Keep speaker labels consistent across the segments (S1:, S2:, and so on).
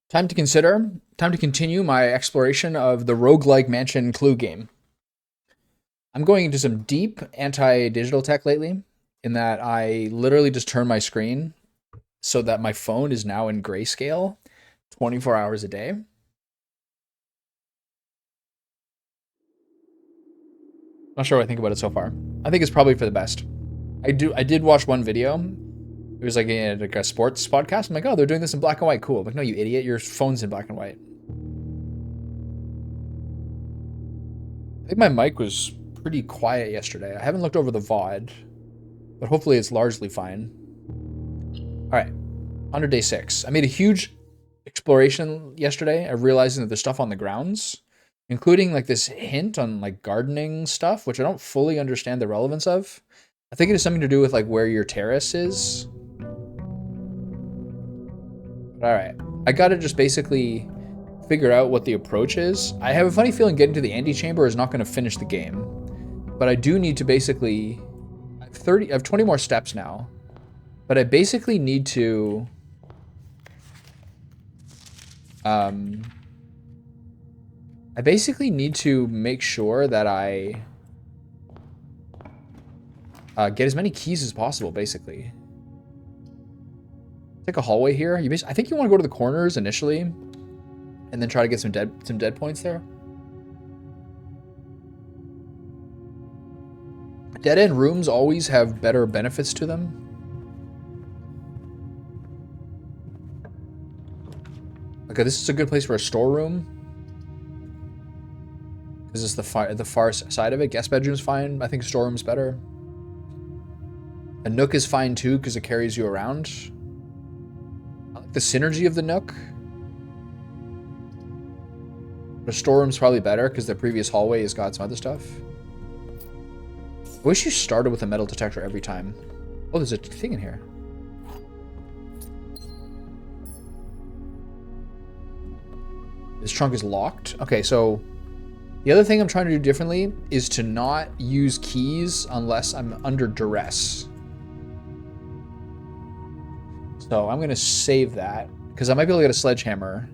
S1: Time to consider. Time to continue my exploration of the roguelike mansion clue game. I'm going into some deep anti-digital tech lately, in that I literally just turn my screen so that my phone is now in grayscale 24 hours a day. Not sure what I think about it so far. I think it's probably for the best. I did watch one video. It was like a sports podcast. I'm like, oh, they're doing this in black and white. Cool. I'm like, no, you idiot. Your phone's in black and white. I think my mic was pretty quiet yesterday. I haven't looked over the VOD, but hopefully it's largely fine. All right, on to day 6. I made a huge exploration yesterday of realizing that there's stuff on the grounds, including like this hint on like gardening stuff, which I don't fully understand the relevance of. I think it has something to do with like where your terrace is. But all right, I gotta just basically figure out what the approach is. I have a funny feeling getting to the antechamber is not going to finish the game, but I do need to basically. I have 20 more steps now, but I basically need to. Um, I basically need to make sure that I get as many keys as possible. Basically, take a hallway here. I think you want to go to the corners initially, and then try to get some dead points there. Dead end rooms always have better benefits to them. Okay, this is a good place for a storeroom. Because it's the far side of it. Guest bedroom's fine. I think storeroom's better. A nook is fine too, because it carries you around. I like the synergy of the nook. The storeroom's probably better, because the previous hallway has got some other stuff. I wish you started with a metal detector every time. Oh, there's a thing in here. This trunk is locked. Okay, so the other thing I'm trying to do differently is to not use keys unless I'm under duress. So I'm going to save that because I might be able to get a sledgehammer.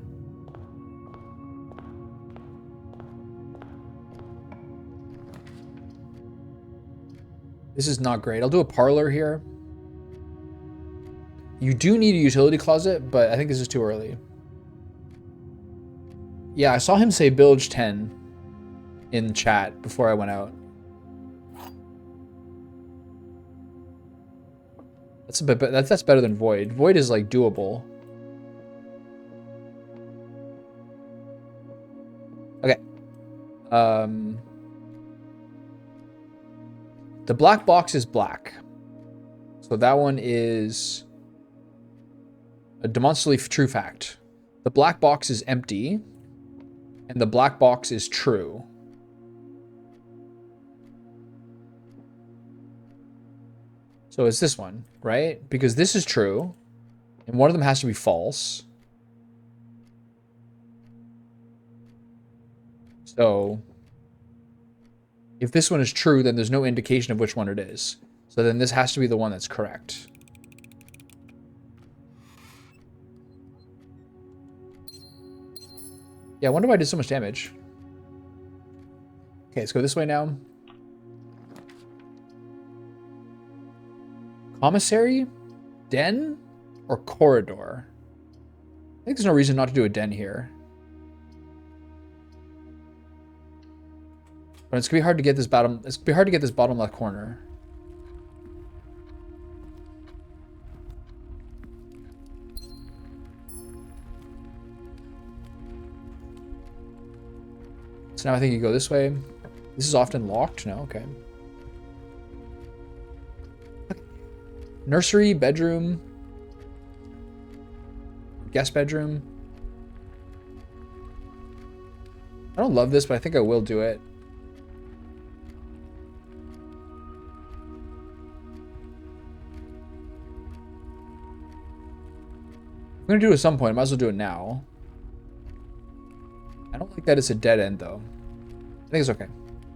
S1: This is not great. I'll do a parlor here. You do need a utility closet, but I think this is too early. Yeah, I saw him say Bilge 10 in chat before I went out. That's a bit, that's better than Void. Void is like doable. Okay. The black box is black. So that one is a demonstrably true fact. The black box is empty, and the black box is true. So it's this one, right? Because this is true, and one of them has to be false. So if this one is true, then there's no indication of which one it is. So then this has to be the one that's correct. Yeah, I wonder why I did so much damage. Okay, let's go this way now. Commissary? Den? Or corridor? I think there's no reason not to do a den here. But it's gonna be hard to get this bottom. It's gonna be hard to get this bottom left corner. So now I think you go this way. This is often locked. No, okay. Nursery, bedroom, guest bedroom. I don't love this, but I think I will do it. I'm gonna do it at some point. I might as well do it now. I don't like that it's a dead end, though. I think it's okay.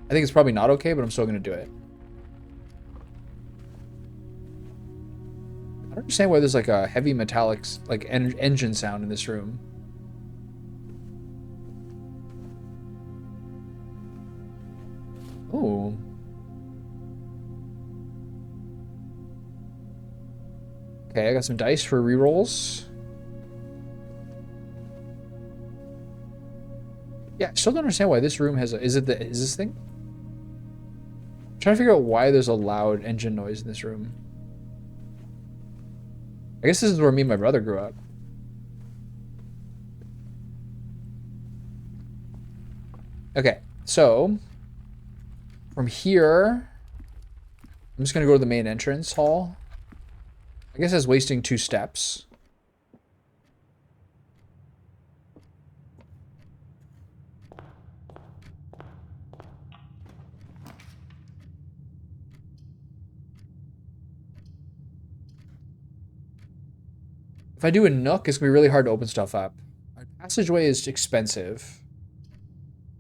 S1: I think it's probably not okay, but I'm still gonna do it. I don't understand why there's like a heavy metallic, like engine sound in this room. Ooh. Okay, I got some dice for rerolls. Yeah, I still don't understand why this room has a... Is this thing? I'm trying to figure out why there's a loud engine noise in this room. I guess this is where me and my brother grew up. Okay, so from here, I'm just gonna go to the main entrance hall. I guess that's wasting 2 steps. If I do a nook, it's gonna be really hard to open stuff up. Our passageway is expensive.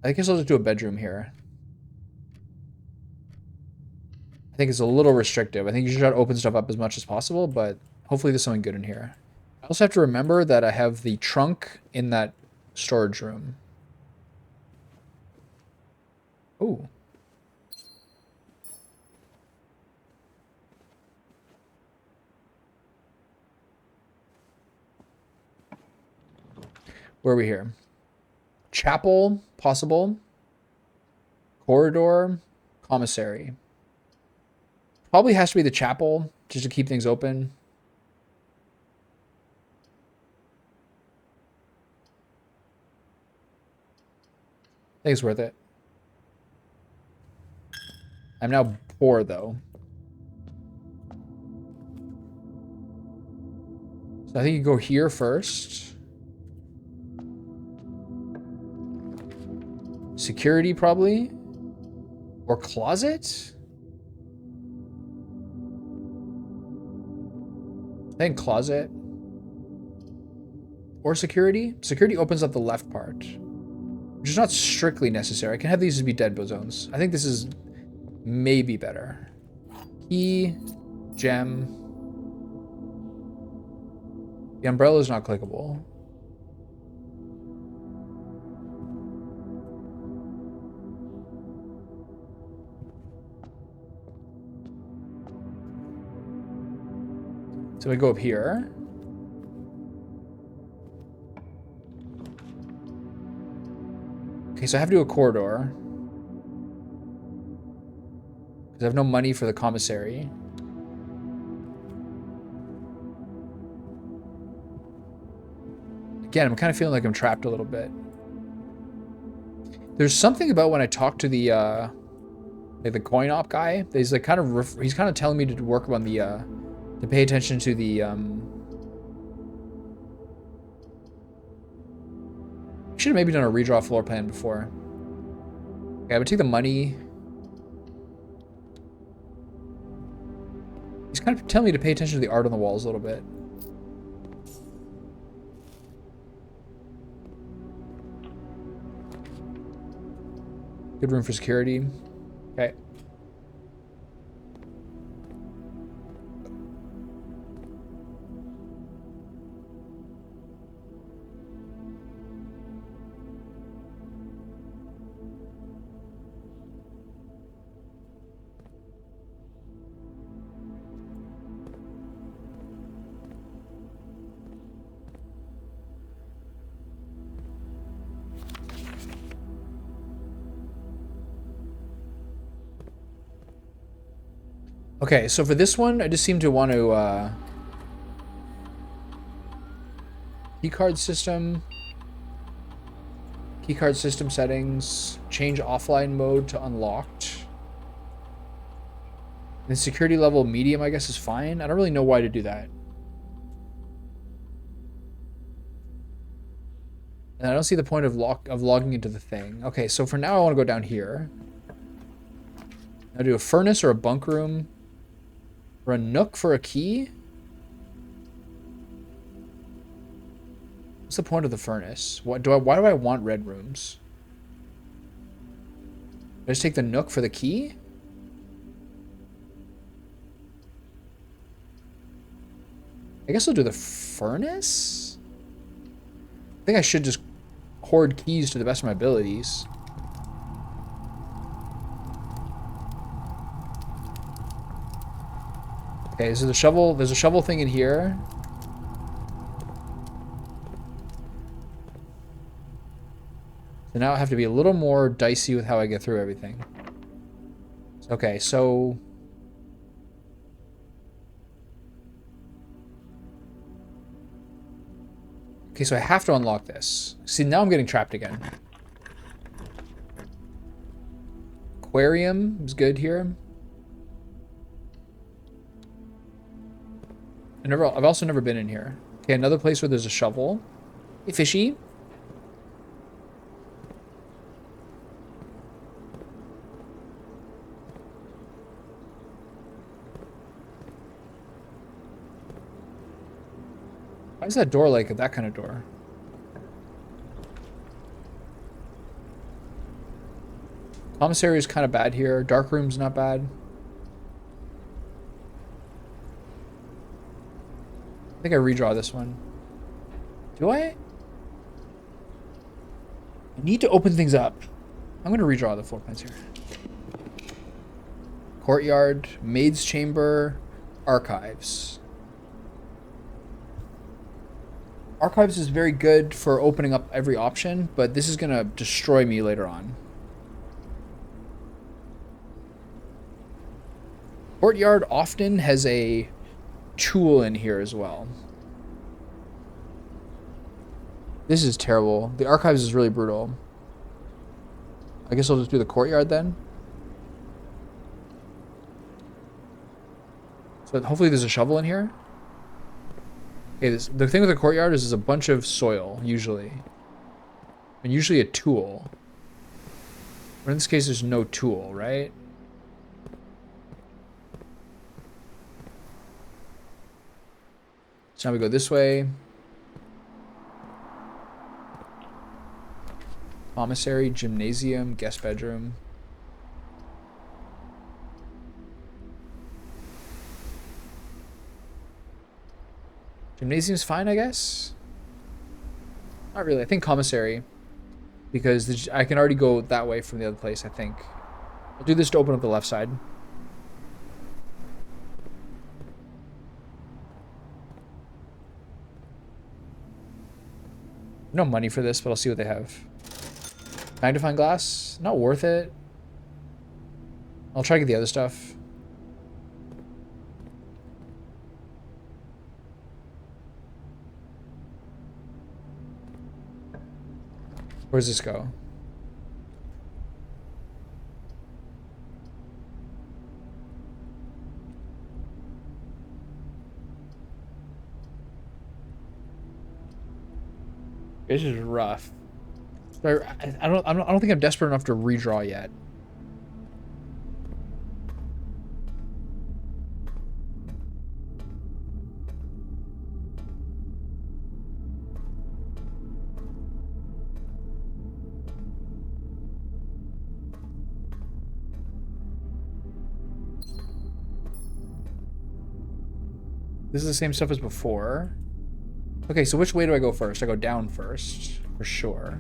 S1: I guess I'll just do a bedroom here. I think it's a little restrictive. I think you should try to open stuff up as much as possible, but hopefully there's something good in here. I also have to remember that I have the trunk in that storage room. Ooh. Where are we here? Chapel, possible. Corridor, commissary. Probably has to be the chapel, just to keep things open. I think it's worth it. I'm now poor, though. So I think you go here first. Security, probably. Or closet? I think closet. Or security? Security opens up the left part. Which is not strictly necessary. I can have these be dead zones. I think this is maybe better. Key, gem. The umbrella is not clickable. So we go up here. Okay, so I have to do a corridor. Because I have no money for the commissary. Again, I'm kind of feeling like I'm trapped a little bit. There's something about when I talk to the like the coin op guy. He's like he's kind of telling me to work on the to pay attention to the should have maybe done a redraw floor plan before. Okay, I would take the money. He's kind of telling me to pay attention to the art on the walls a little bit. Good room for security. Okay. Okay, so for this one, I just seem to want to keycard system settings, change offline mode to unlocked. And security level medium, I guess, is fine. I don't really know why to do that. And I don't see the point of logging into the thing. Okay, so for now I want to go down here. I'll do a furnace or a bunk room. Or a nook for a key? What's the point of the furnace? Why do I want red rooms? Did I just take the nook for the key? I guess I'll do the furnace? I think I should just hoard keys to the best of my abilities. Okay, so the shovel, there's a shovel thing in here. So now I have to be a little more dicey with how I get through everything. Okay, so... Okay, so I have to unlock this. See, now I'm getting trapped again. Aquarium is good here. I've also never been in here. Okay, another place where there's a shovel. Hey, fishy. Why is that door like that kind of door? Commissary is kind of bad here. Dark room's not bad. I think I redraw this one. Do I? I need to open things up. I'm going to redraw the floor plans here. Courtyard, maid's chamber, archives. Archives is very good for opening up every option, but this is going to destroy me later on. Courtyard often has a tool in here as well. This is terrible. The archives is really brutal. I guess I'll just do the courtyard then. So hopefully there's a shovel in here. Okay, the thing with the courtyard is there's a bunch of soil, usually. And usually a tool. But in this case, there's no tool, right? So now we go this way. Commissary, gymnasium, guest bedroom. Gymnasium's fine, I guess. Not really. I think commissary, because I can already go that way from the other place, I think. I'll do this to open up the left side. No money for this, but I'll see what they have. Magnifying glass, not worth it. I'll try to get the other stuff. Where does this go? This is rough. I don't think I'm desperate enough to redraw yet. This is the same stuff as before. Okay, so which way do I go first? I go down first, for sure.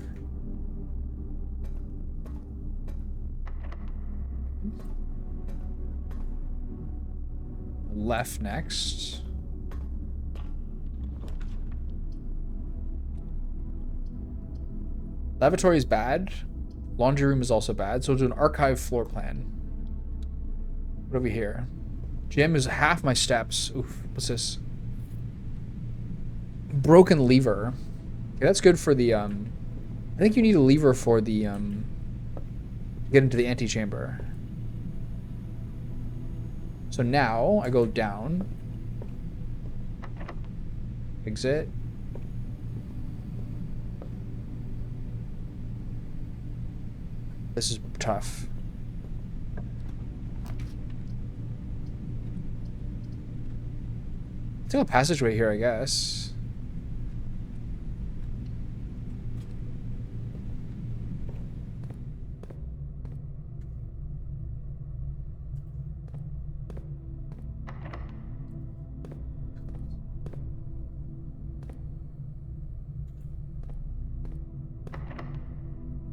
S1: Left next. Lavatory is bad. Laundry room is also bad. So we'll do an archive floor plan. What have we here? Gym is half my steps. Oof, what's this? Broken lever. Okay, that's good for the, I think you need a lever for the, get into the antechamber. So now I go down. Exit. This is tough. Still a passageway here, I guess.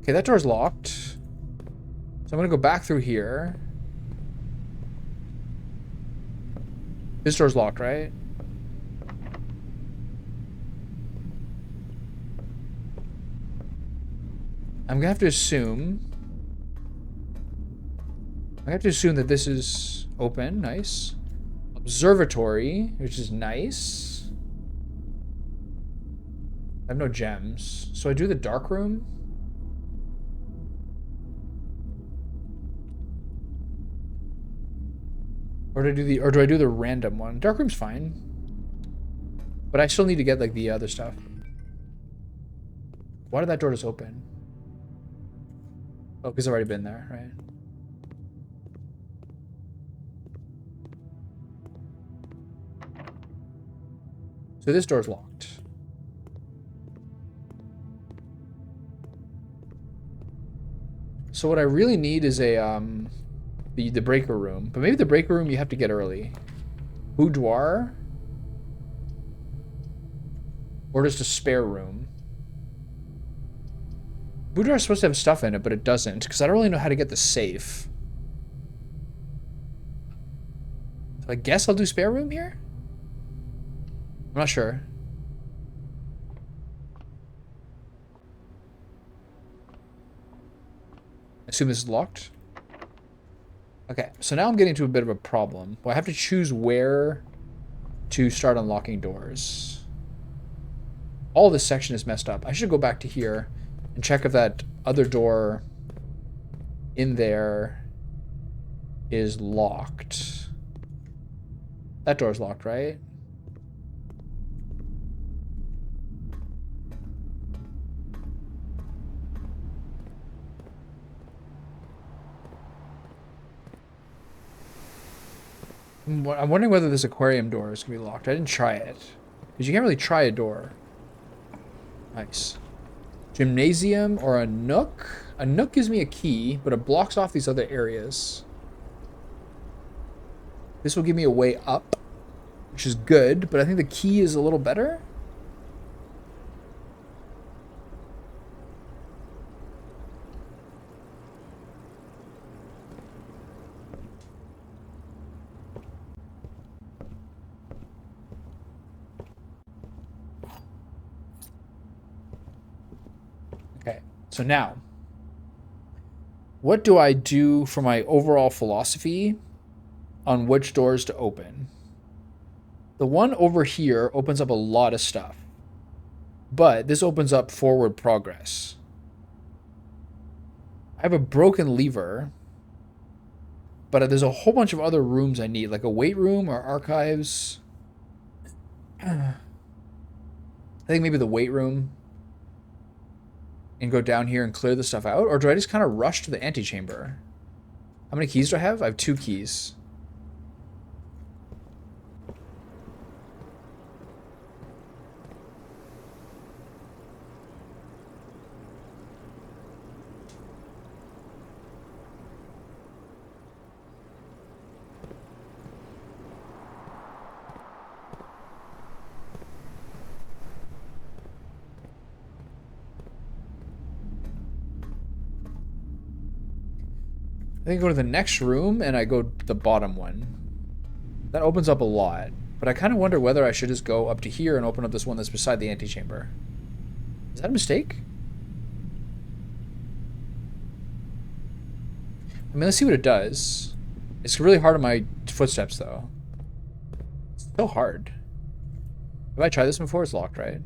S1: Okay, that door's locked. So I'm gonna go back through here. This door's locked, right? I'm gonna have to assume... I have to assume that this is open. Nice. Observatory, which is nice. I have no gems. So I do the dark room? Or do I do the random one? Dark room's fine. But I still need to get like the other stuff. Why did that door just open? Oh, because I've already been there, right? So this door's locked. So what I really need is a the breaker room. But maybe the breaker room you have to get early. Boudoir? Or just a spare room? Boudoir is supposed to have stuff in it, but it doesn't, because I don't really know how to get the safe. So I guess I'll do spare room here? I'm not sure. I assume this is locked. Okay, so now I'm getting to a bit of a problem. Well, I have to choose where to start unlocking doors. All this section is messed up. I should go back to here and check if that other door in there is locked. That door's locked, right? I'm wondering whether this aquarium door is going to be locked. I didn't try it. Because you can't really try a door. Nice. Gymnasium or a nook? A nook gives me a key, but it blocks off these other areas. This will give me a way up, which is good, but I think the key is a little better. Okay, so now, what do I do for my overall philosophy on which doors to open? The one over here opens up a lot of stuff, but this opens up forward progress. I have a broken lever, but there's a whole bunch of other rooms I need, like a weight room or archives. I think maybe the weight room. And go down here and clear the stuff out? Or do I just kind of rush to the antechamber? How many keys do I have? I have 2 keys. I think I go to the next room and I go to the bottom one. That opens up a lot. But I kind of wonder whether I should just go up to here and open up this one that's beside the antechamber. Is that a mistake? I mean, let's see what it does. It's really hard on my footsteps, though. It's so hard. Have I tried this before? It's locked, right?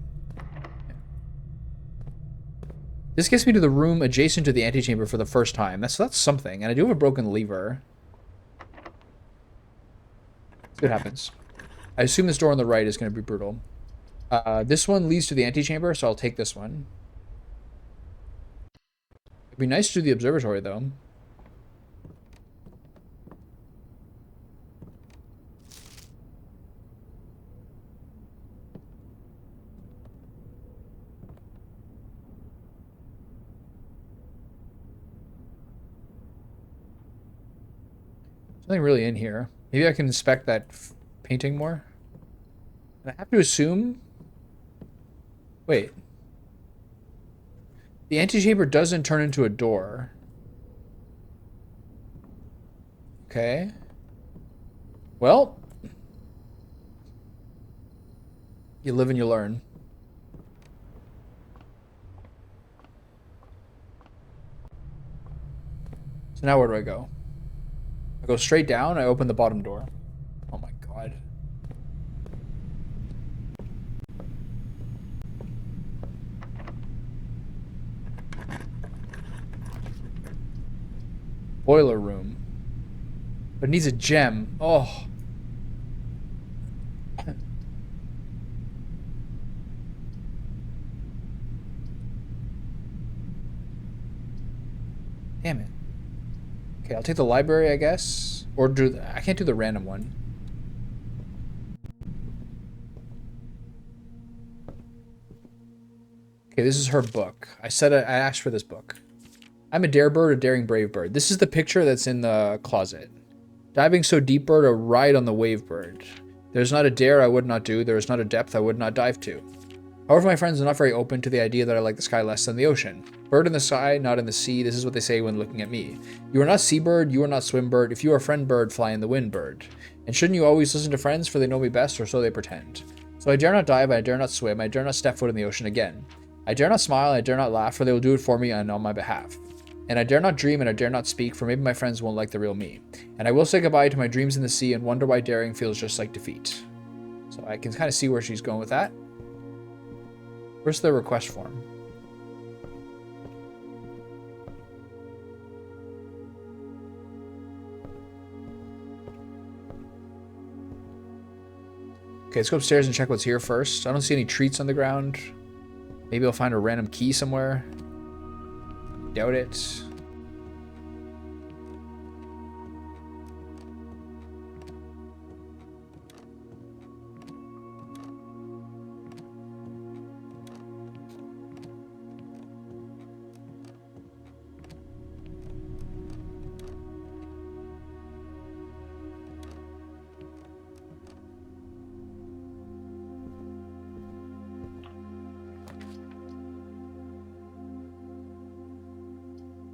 S1: This gets me to the room adjacent to the antechamber for the first time. That's something. And I do have a broken lever. See what happens. I assume this door on the right is going to be brutal. This one leads to the antechamber, so I'll take this one. It'd be nice to do the observatory, though. Nothing really in here. Maybe I can inspect that painting more. And I have to assume... Wait. The antechamber doesn't turn into a door. Okay. Well, You live and you learn. So now where do I go? I go straight down, I open the bottom door. Oh my god. Boiler room. But it needs a gem. Oh. Damn it. Okay, I'll take the library, I guess. Or I can't do the random one. Okay, this is her book. I asked for this book. I'm a dare bird, a daring brave bird. This is the picture that's in the closet. Diving so deep, bird, a ride on the wave, bird. There's not a dare I would not do. There is not a depth I would not dive to. However, my friends are not very open to the idea that I like the sky less than the ocean. Bird in the sky, not in the sea. This is what they say when looking at me. You are not seabird, you are not swim bird. If you are friend bird, fly in the wind bird. And shouldn't you always listen to friends, for they know me best, or so they pretend. So I dare not dive, I dare not swim, I dare not step foot in the ocean again. I dare not smile, I dare not laugh, for they will do it for me and on my behalf. And I dare not dream, and I dare not speak, for maybe my friends won't like the real me. And I will say goodbye to my dreams in the sea, and wonder why daring feels just like defeat. So I can kind of see where she's going with that. Where's the request form? Okay, let's go upstairs and check what's here first. I don't see any treats on the ground. Maybe I'll find a random key somewhere. Doubt it.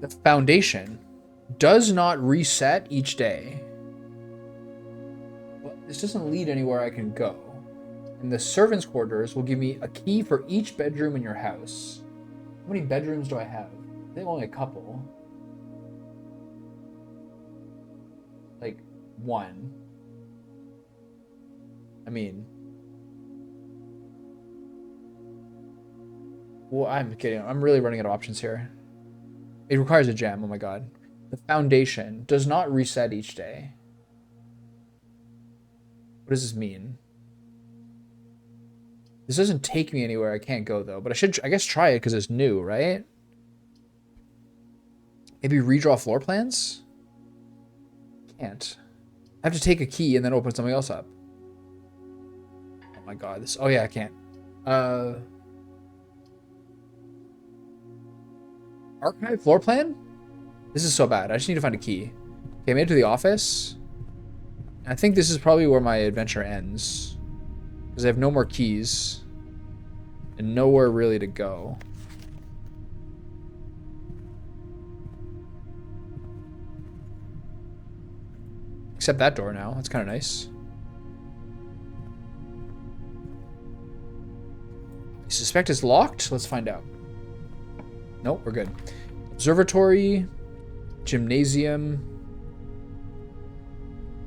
S1: The foundation does not reset each day. Well, this doesn't lead anywhere I can go. And the servants' quarters will give me a key for each bedroom in your house. How many bedrooms do I have? I think only a couple. Like, one. I mean... Well, I'm kidding. I'm really running out of options here. It requires a gem. Oh my god. The foundation does not reset each day. What does this mean? This doesn't take me anywhere I can't go, though. But I should, I guess, try it because it's new, right? Maybe redraw floor plans? Can't. I have to take a key and then open something else up. Oh my god. This. Oh yeah, I can't. Archive floor plan? This is so bad. I just need to find a key. Okay, I made it to the office. I think this is probably where my adventure ends. Because I have no more keys. And nowhere really to go. Except that door now. That's kind of nice. I suspect it's locked. Let's find out. Nope, we're good. Observatory, gymnasium.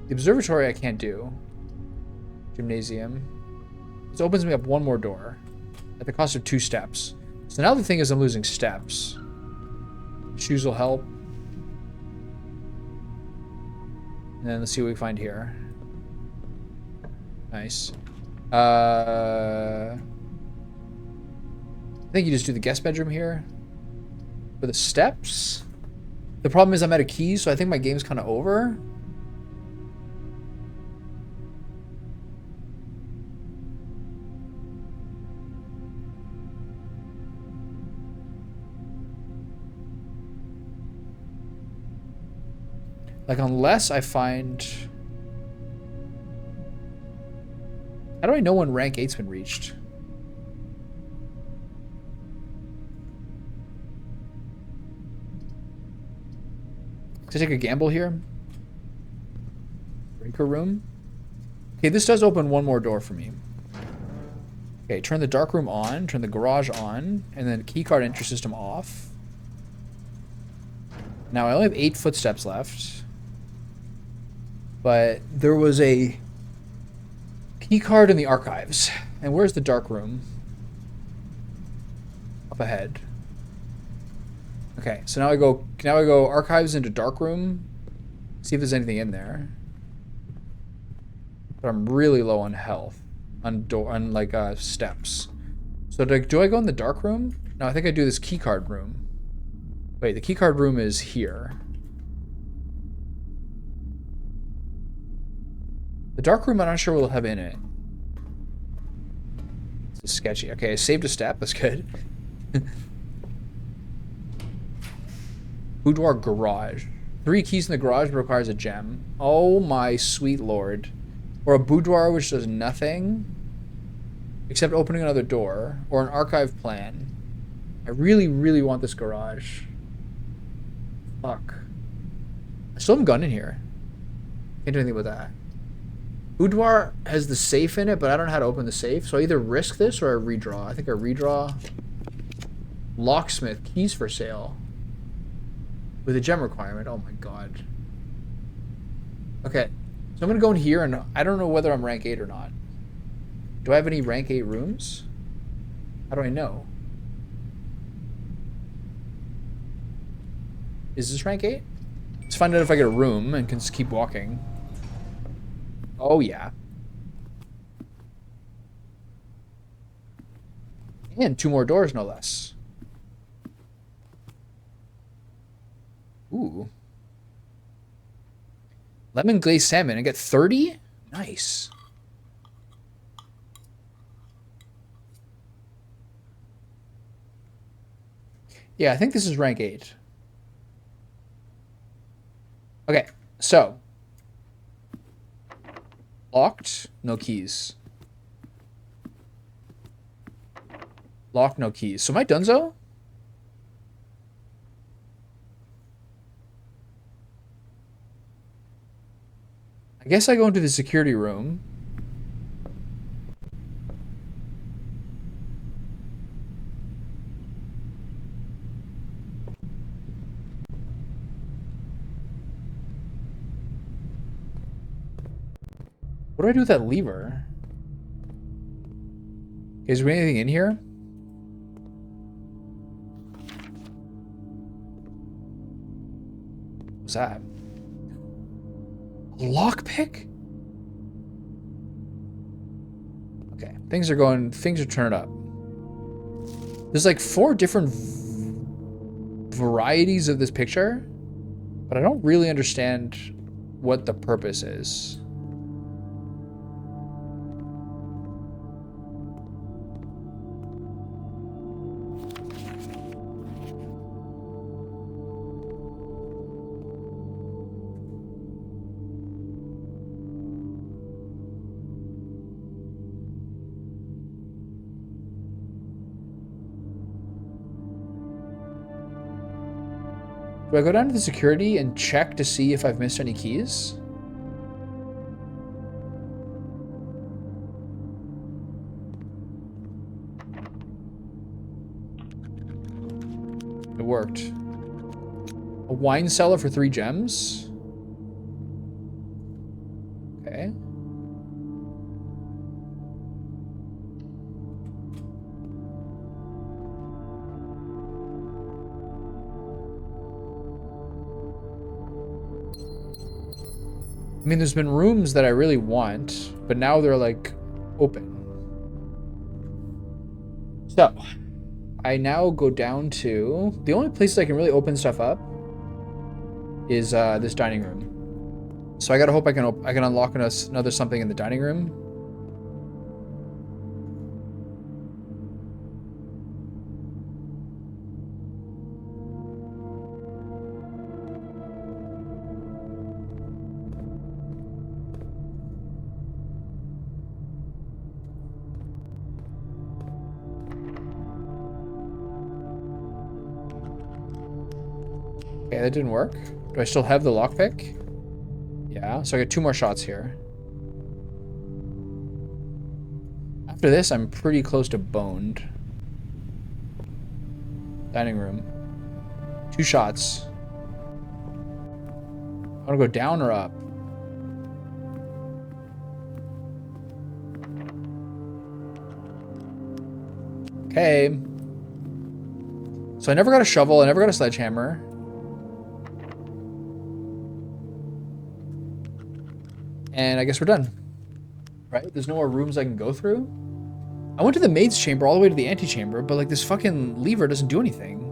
S1: The observatory I can't do. Gymnasium. This opens me up one more door at the cost of 2 steps. So now the thing is I'm losing steps. Shoes will help. And then let's see what we find here. Nice. I think you just do the guest bedroom here. For the steps? The problem is I'm out of keys, so I think my game's kind of over. Like, unless I find... How do I know when rank 8's been reached? Can I take a gamble here? Breaker room? Okay, this does open one more door for me. Okay, turn the dark room on, turn the garage on, and then keycard entry system off. Now I only have 8 footsteps left. But there was a keycard in the archives. And where's the dark room? Up ahead. Okay, so now I go archives into dark room. See if there's anything in there. But I'm really low on health. On like steps. So do I go in the dark room? No, I think I do this keycard room. Wait, the keycard room is here. The dark room, I'm not sure what it'll have in it. It's sketchy. Okay, I saved a step. That's good. Boudoir garage. 3 keys in the garage requires a gem. Oh my sweet lord. Or a boudoir which does nothing except opening another door. Or an archive plan. I really, really want this garage. Fuck. I still haven't gone in here. Can't do anything with that. Boudoir has the safe in it, but I don't know how to open the safe. So I either risk this or I redraw. I think I redraw. Locksmith. Keys for sale. With a gem requirement. Oh my god. Okay. So I'm going to go in here, and I don't know whether I'm rank 8 or not. Do I have any rank 8 rooms? How do I know? Is this rank 8? Let's find out if I get a room and can just keep walking. Oh, yeah. And 2 more doors, no less. Ooh. Lemon glazed salmon. I get 30? Nice. Yeah, I think this is rank 8. Okay, so. Locked, no keys. Locked, no keys. So am I donezo? I guess I go into the security room. What do I do with that lever? Is there anything in here? What's that? Lockpick? Okay, things are turning up. There's like 4 different varieties of this picture, but I don't really understand what the purpose is. Do I go down to the security and check to see if I've missed any keys? It worked. A wine cellar for 3 gems? Okay. I mean, there's been rooms that I really want, but now they're like open. So, I now go down to the only places I can really open stuff up is this dining room. So I gotta hope I can unlock another something in the dining room. Okay, that didn't work. Do I still have the lockpick? Yeah, so I got 2 more shots here. After this, I'm pretty close to boned. Dining room. 2 shots. I want to go down or up? Okay. So I never got a shovel. I never got a sledgehammer. And I guess we're done. Right? There's no more rooms I can go through? I went to the maid's chamber all the way to the antechamber, but like this fucking lever doesn't do anything.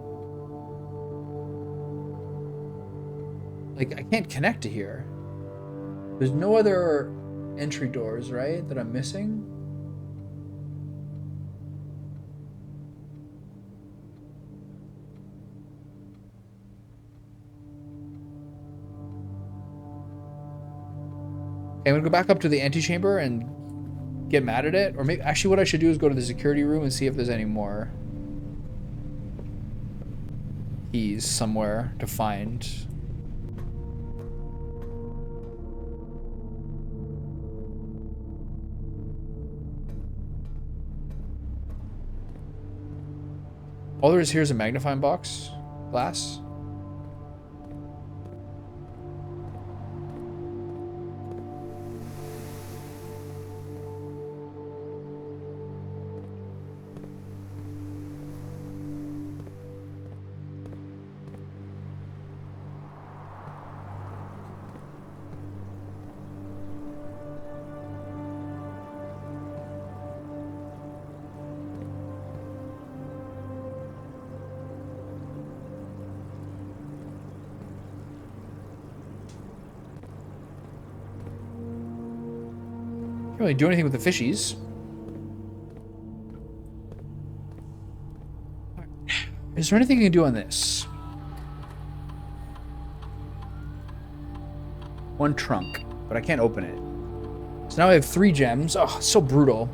S1: Like I can't connect to here. There's no other entry doors, right, that I'm missing? Okay, I'm gonna go back up to the antechamber and get mad at it. Or maybe actually what I should do is go to the security room and see if there's any more keys somewhere to find. All there is here is a magnifying box. Glass. Can't really do anything with the fishies. Is there anything you can do on this? One trunk, but I can't open it. So now I have 3 gems. Oh, so brutal.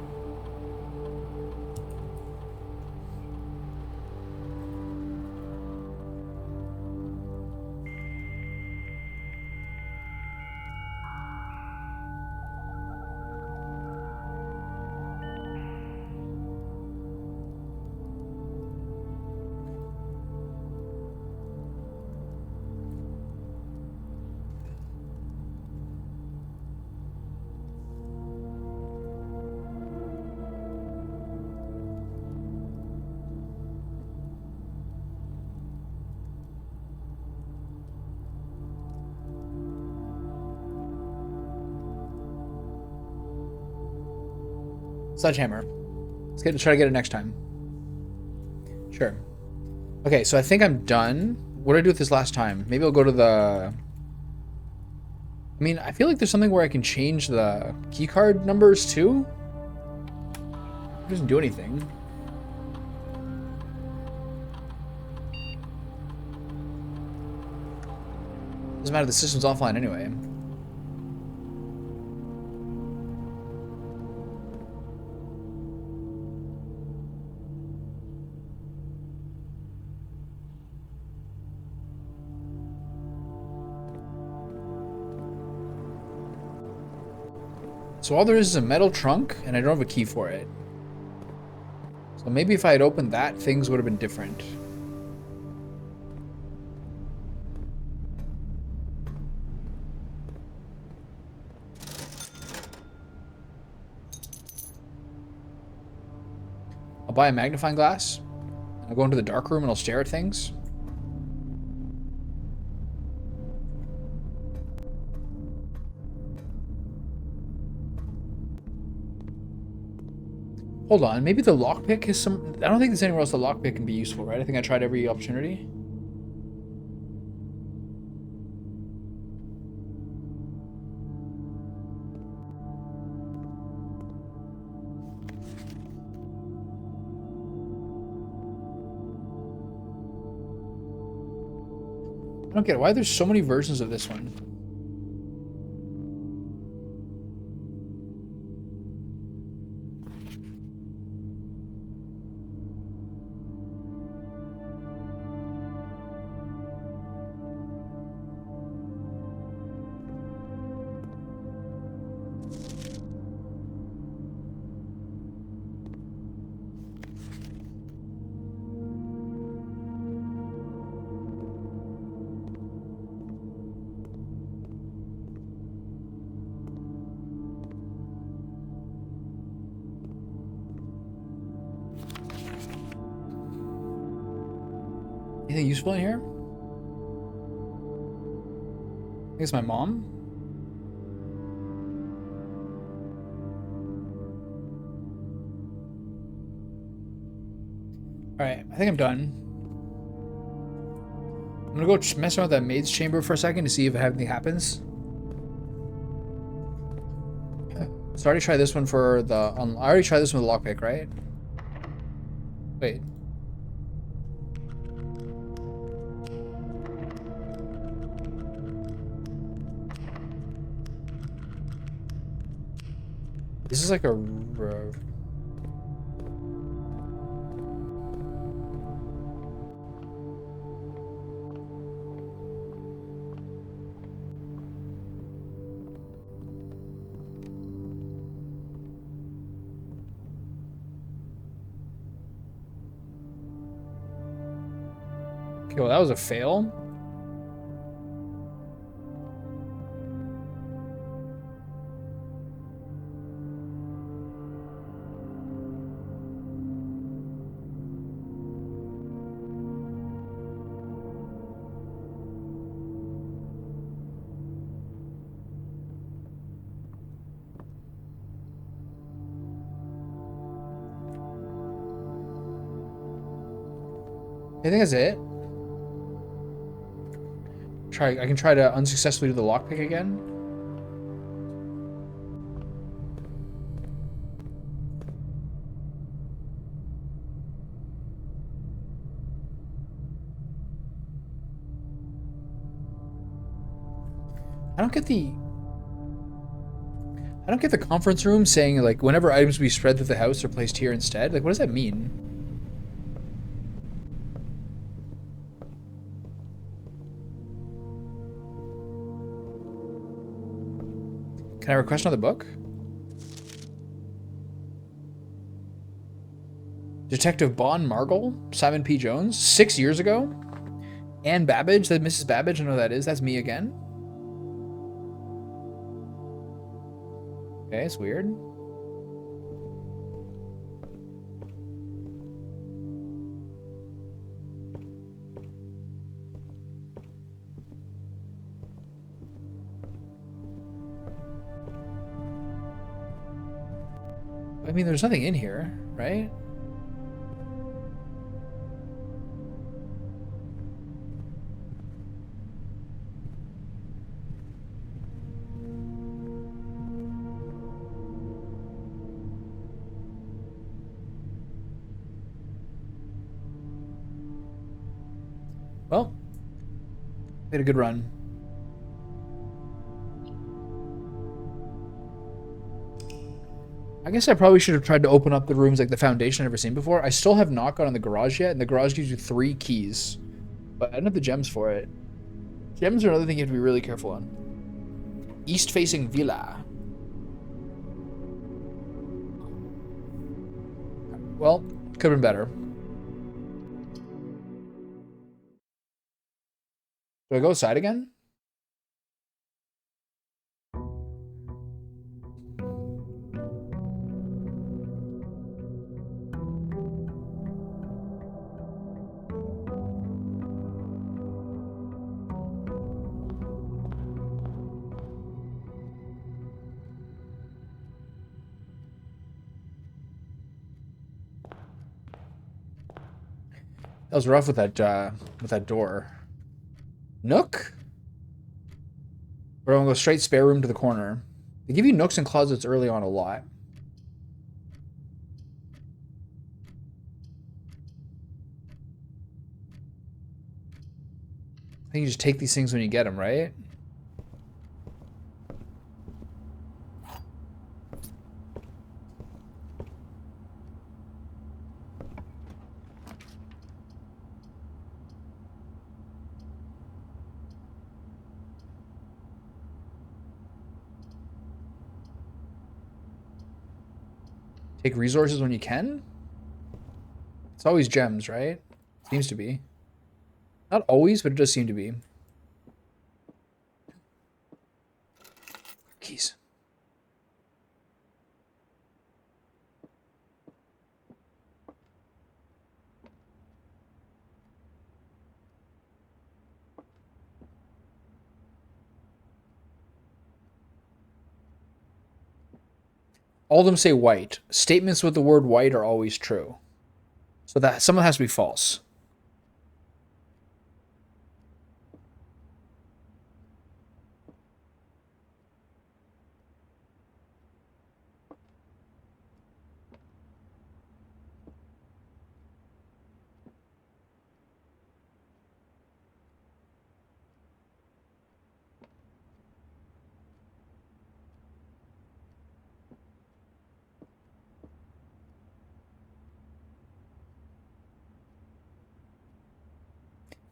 S1: Sledgehammer. Let's try to get it next time. Sure. Okay, so I think I'm done. What did I do with this last time? Maybe I'll go to the... I mean, I feel like there's something where I can change the keycard numbers too. It doesn't do anything. Doesn't matter, the system's offline anyway. So all there is a metal trunk, and I don't have a key for it. So maybe if I had opened that, things would have been different. I'll buy a magnifying glass. I'll go into the dark room and I'll stare at things. Hold on, maybe the lockpick is some... I don't think there's anywhere else the lockpick can be useful, right? I think I tried every opportunity. I don't get it. Why there's so many versions of this one? Anything useful in here? I think it's my mom. Alright, I think I'm done. I'm gonna go mess around with that maid's chamber for a second to see if anything happens. So I already tried this one for the... I already tried this one with the lockpick, right? Wait. This is like a... Okay, well, that was a fail. I think that's it. I can try to unsuccessfully do the lockpick again. I don't get the conference room saying like whenever items be spread through the house are placed here instead. Like what does that mean? Can I request another book? Detective Bon Margle, Simon P. Jones, 6 years ago. Anne Babbage, that Mrs. Babbage, I know who that is. That's me again. Okay, it's weird. I mean, there's nothing in here, right? Well, we had a good run. I guess I probably should have tried to open up the rooms like the foundation I've never seen before. I still have not gone in the garage yet, and the garage gives you 3 keys. But I don't have the gems for it. Gems are another thing you have to be really careful on. East-facing villa. Well, could have been better. Do I go outside again? That was rough with that door. Nook? Or I'm gonna go straight spare room to the corner. They give you nooks and closets early on a lot. I think you just take these things when you get them, right? Take resources when you can? It's always gems, right? Seems to be. Not always, but it does seem to be. Keys. All of them say white. Statements with the word white are always true. So that someone has to be false.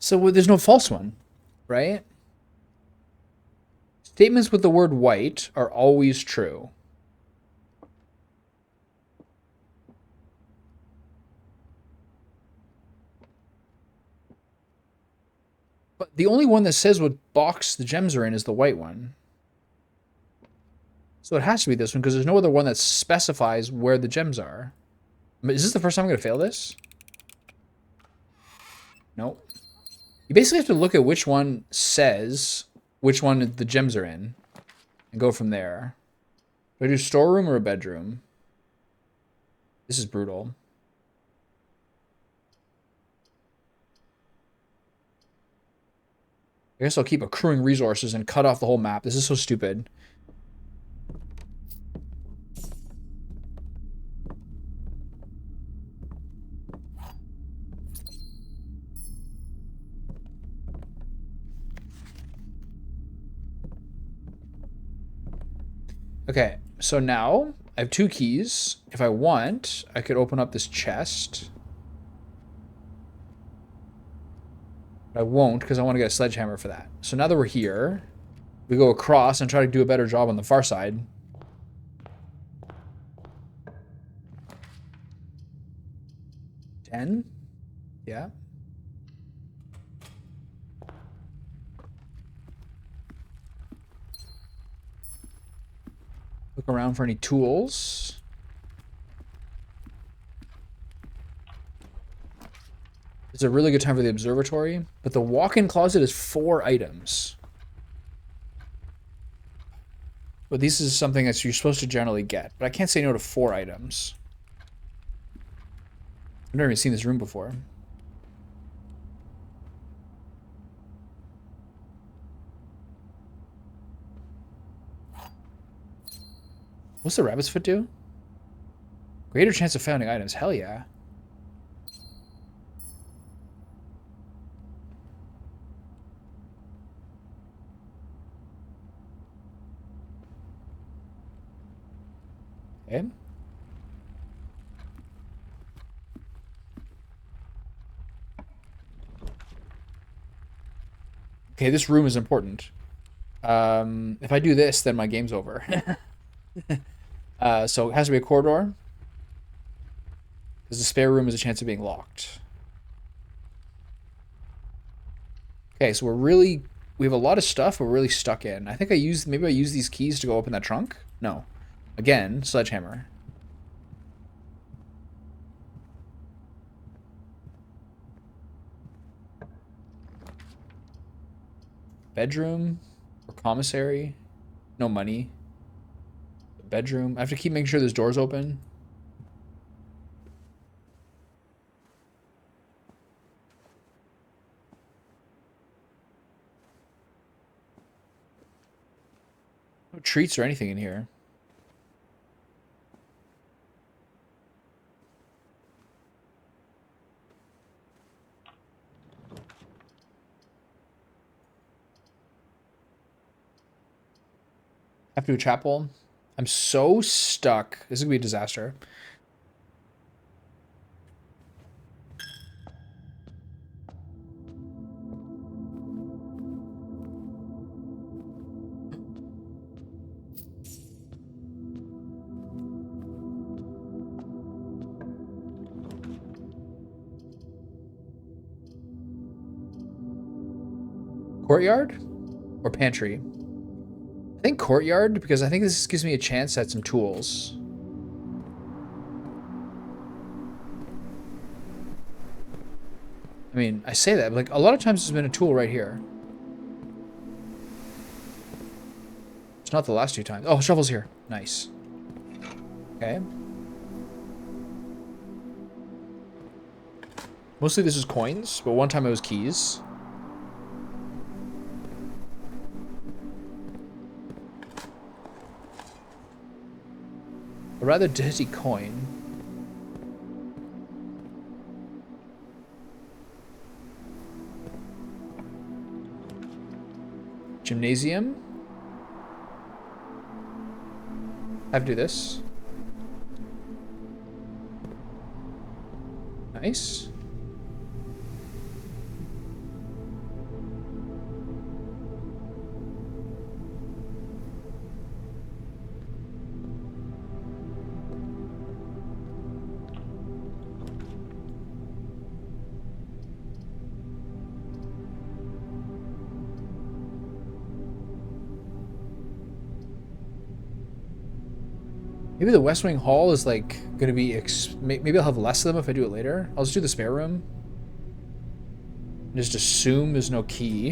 S1: So there's no false one, right? Statements with the word white are always true. But the only one that says what box the gems are in is the white one. So it has to be this one because there's no other one that specifies where the gems are. Is this the first time I'm going to fail this? Nope. You basically have to look at which one says which one the gems are in and go from there. Do I do storeroom or a bedroom? This is brutal. I guess I'll keep accruing resources and cut off the whole map. This is so stupid. Okay, so now I have 2 keys. If I want, I could open up this chest. But I won't because I want to get a sledgehammer for that. So now that we're here, we go across and try to do a better job on the far side. $10? Yeah. Look around for any tools. It's a really good time for the observatory, but the walk-in closet is 4 items. But this is something that you're supposed to generally get, but I can't say no to 4 items. I've never even seen this room before. What's the rabbit's foot do? Greater chance of finding items. Hell yeah. Okay. Okay, this room is important. If I do this, then my game's over. So it has to be a corridor. Because the spare room has a chance of being locked. Okay, so we have a lot of stuff we're really stuck in. I think maybe I use these keys to go open that trunk? No. Again, sledgehammer. Bedroom or commissary. No money. Bedroom. I have to keep making sure there's doors open. No treats or anything in here. Have to do a chapel. I'm so stuck. This is gonna be a disaster. Courtyard or pantry? I think courtyard, because I think this gives me a chance at some tools. I mean, I say that, but like a lot of times there's been a tool right here. It's not the last 2 times. Oh, shovel's here. Nice. Okay. Mostly this is coins, but one time it was keys. A rather dirty coin. Gymnasium. I have to do this. Nice. Maybe the West Wing Hall is like gonna be maybe I'll have less of them if I do it later. I'll just do the spare room. Just assume there's no key.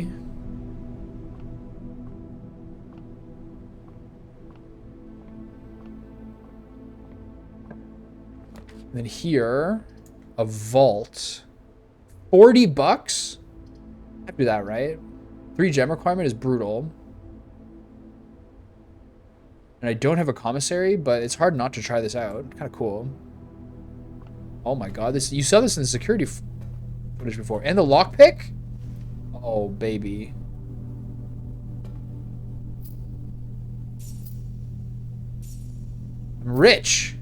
S1: And then here, a vault. 40 bucks? I have to do that, right? 3 gem requirement is brutal. And I don't have a commissary, but it's hard not to try this out. Kind of cool. Oh my god, this you saw this in the security footage before. And the lockpick? Oh, baby. I'm rich.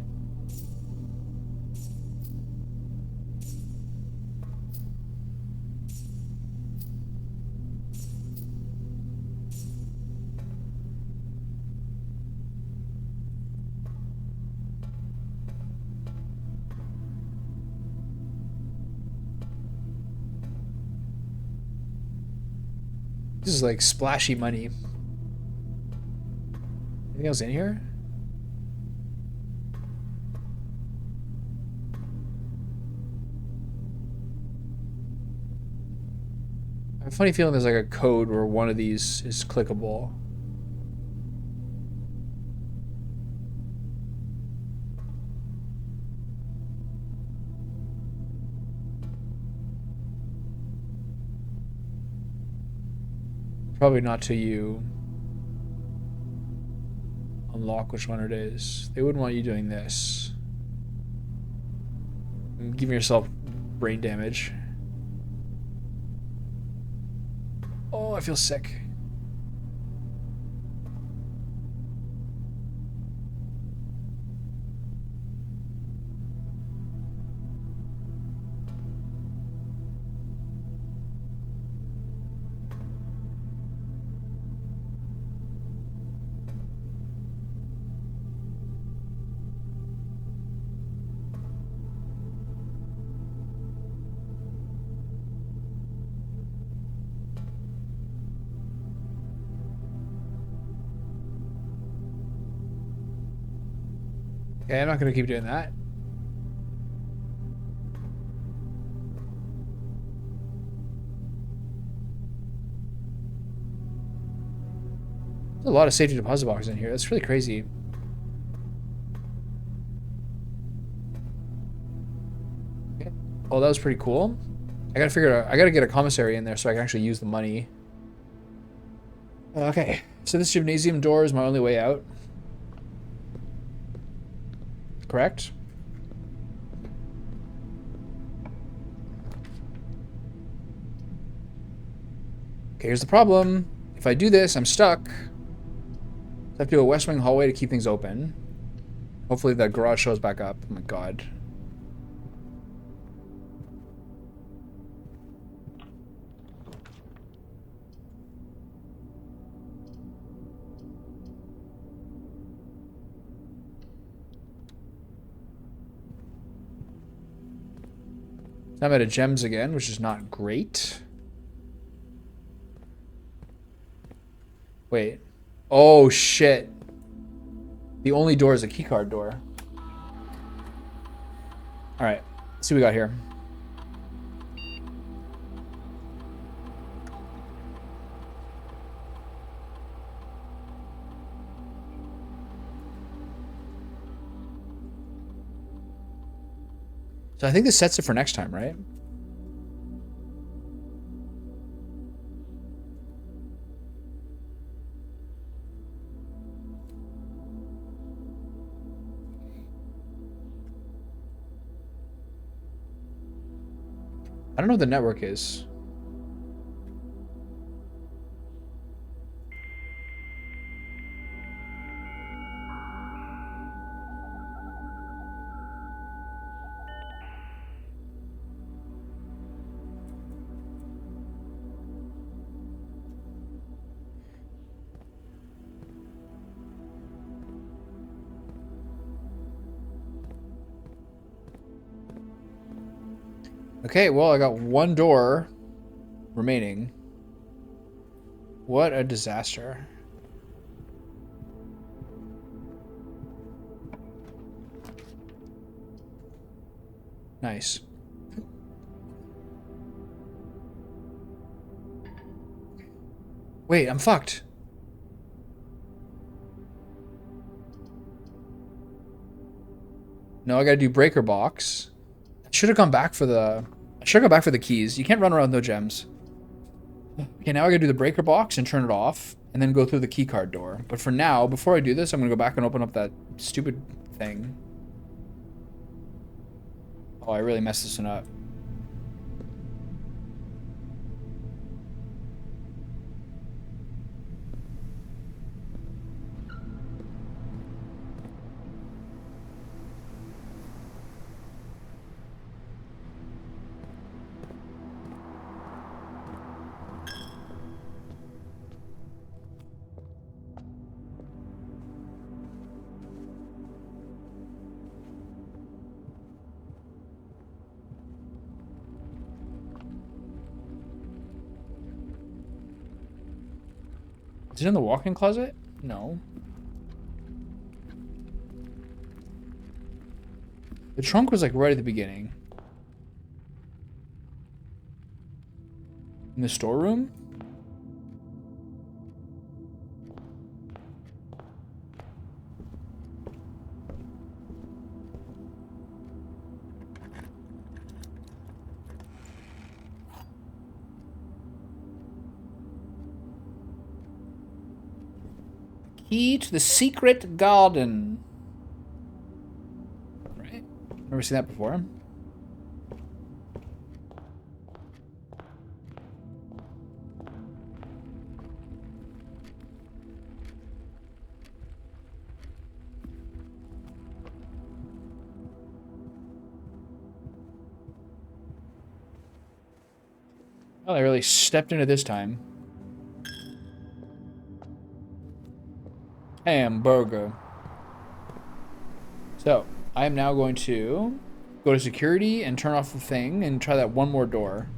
S1: This is like splashy money. Anything else in here? I have a funny feeling there's like a code where one of these is clickable. Probably not till you unlock which one it is. They wouldn't want you doing this. And giving yourself brain damage. Oh, I feel sick. Okay, I'm not gonna keep doing that. There's a lot of safety deposit boxes in here. That's really crazy. Okay. Oh, that was pretty cool. I gotta get a commissary in there so I can actually use the money. Okay, so this gymnasium door is my only way out. Correct? Okay, here's the problem. If I do this, I'm stuck. I have to do a West Wing hallway to keep things open. Hopefully that garage shows back up. Oh my god. I'm out of gems again, which is not great. Wait. Oh, shit. The only door is a keycard door. Alright. Let's see what we got here. So I think this sets it for next time, right? I don't know what the network is. Okay, well, I got one door remaining. What a disaster. Nice. Wait, I'm fucked. No, I gotta do breaker box. I should have gone back for the... I should have gone back for the keys. You can't run around with no gems. Okay, now I gotta do the breaker box and turn it off, and then go through the keycard door. But for now, before I do this, I'm gonna go back and open up that stupid thing. Oh, I really messed this one up. Is it in the walk-in closet? No. The trunk was like right at the beginning. In the storeroom? Key to the secret garden. Right? Never seen that before. Oh, I really stepped into this time. Hamburger. So, I am now going to go to security and turn off the thing and try that one more door.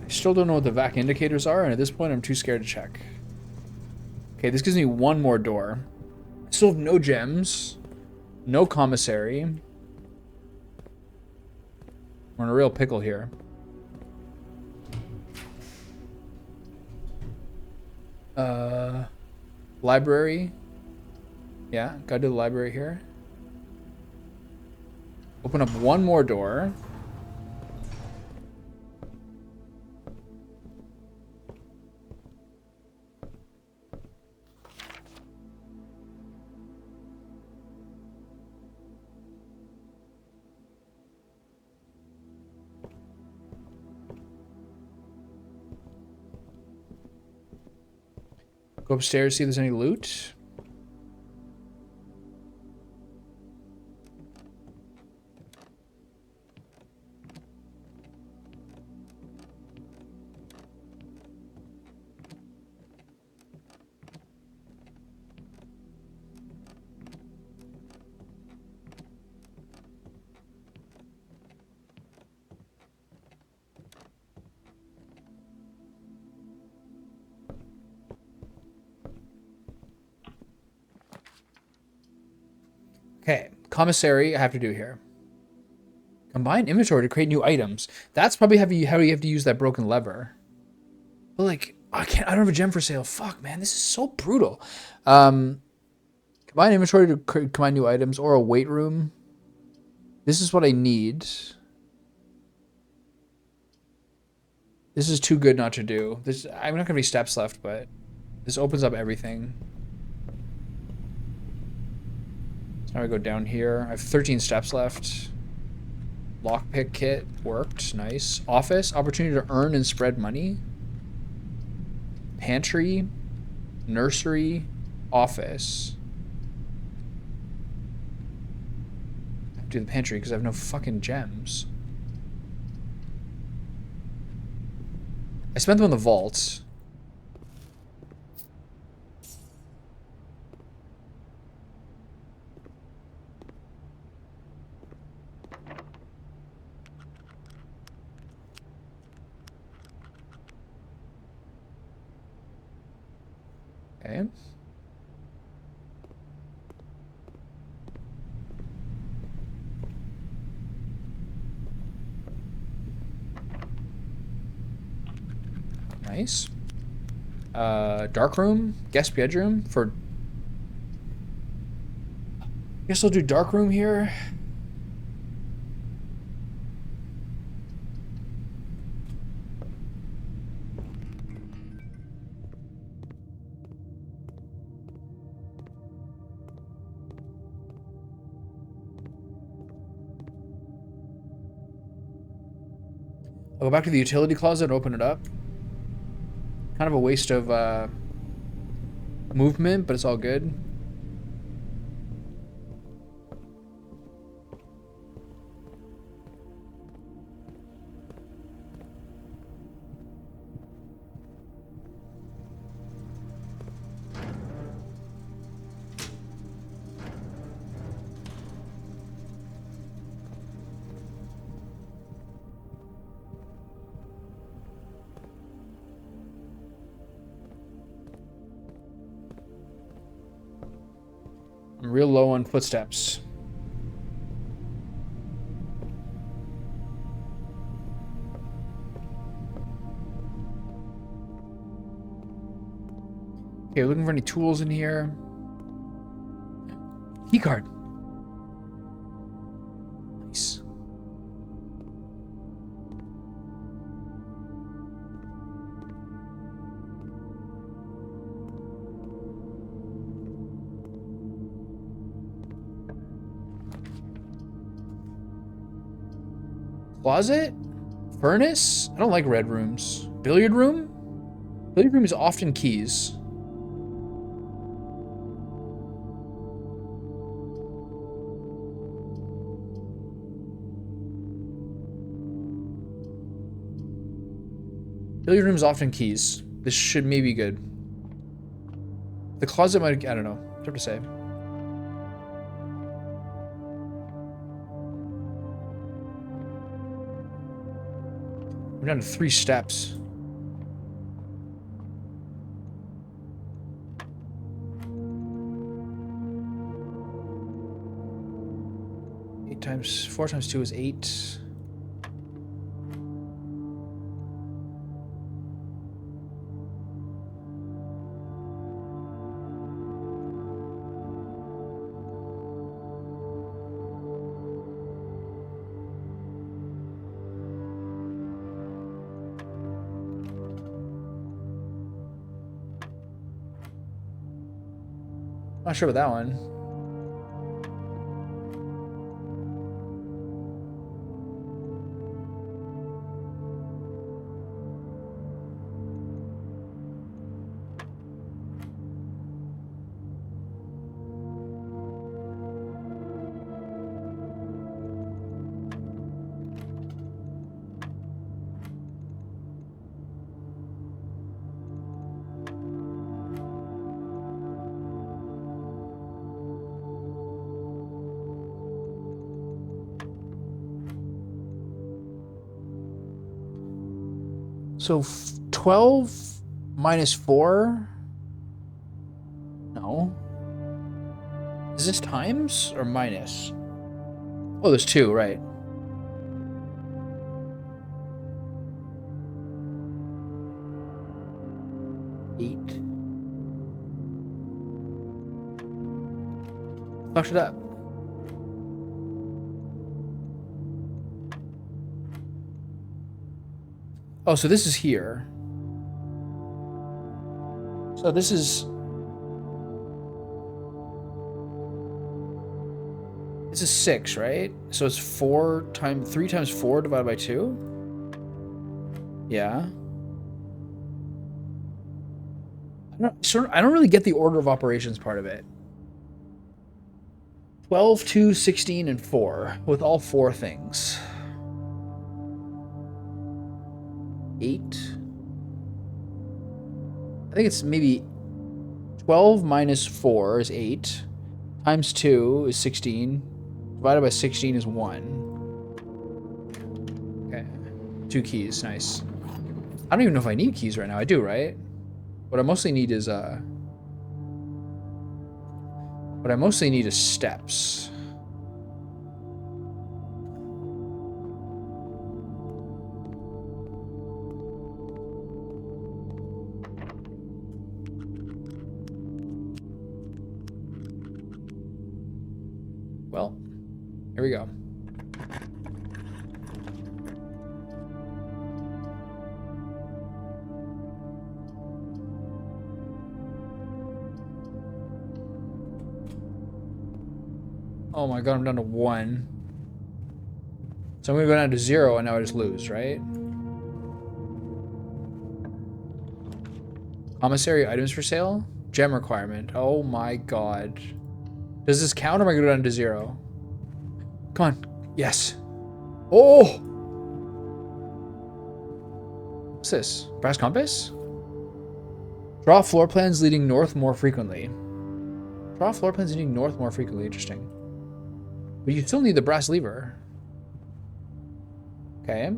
S1: I still don't know what the vac indicators are, and at this point I'm too scared to check. Okay, this gives me one more door. I still have no gems. No commissary. We're in a real pickle here. Library. Yeah, gotta do the library here. Open up one more door. Go upstairs, see if there's any loot. Okay, commissary I have to do here. Combine inventory to create new items. That's probably how you have to use that broken lever. But like, I don't have a gem for sale. Fuck, man, this is so brutal. Combine inventory to combine new items or a weight room. This is what I need. This is too good not to do. I'm not gonna be steps left, but this opens up everything. So now I go down here. I have 13 steps left. Lockpick kit worked. Nice. Office. Opportunity to earn and spread money. Pantry. Nursery. Office. I have to do the pantry because I have no fucking gems. I spent them on the vault. Okay. Nice. Dark room, guest bedroom for. Guess I'll do dark room here. I'll go back to the utility closet and open it up. Kind of a waste of movement, but it's all good. I'm real low on footsteps. Okay, looking for any tools in here. Keycard. Nice. Closet? Furnace? I don't like red rooms. Billiard room? Billiard room is often keys. Billiard room is often keys. This should maybe be good. The closet might, I don't know. It's hard to say. We're down to 3 steps. Four times 2 is 8. Not sure about that one. So 12 minus 4? No. Is this times or minus? Oh, there's 2, right. Eight. Fucked it up. Oh, so this is here. So this is... This is 6, right? So it's 3 times 4 divided by 2? Yeah. I don't really get the order of operations part of it. 12, 2, 16, and 4, with all 4 things. 8. I think it's maybe 12 minus 4 is 8, times 2 is 16, divided by 16 is 1. Okay, 2 keys, nice. I don't even know if I need keys right now. I do, right? What I mostly need is steps. Well, here we go. Oh my god, I'm down to 1. So I'm gonna go down to 0 and now I just lose, right? Commissary items for sale? Gem requirement. Oh my god. Does this count or am I gonna go down to 0? Come on. Yes. Oh! What's this? Brass compass? Draw floor plans leading north more frequently. Draw floor plans leading north more frequently. Interesting. But you still need the brass lever. Okay.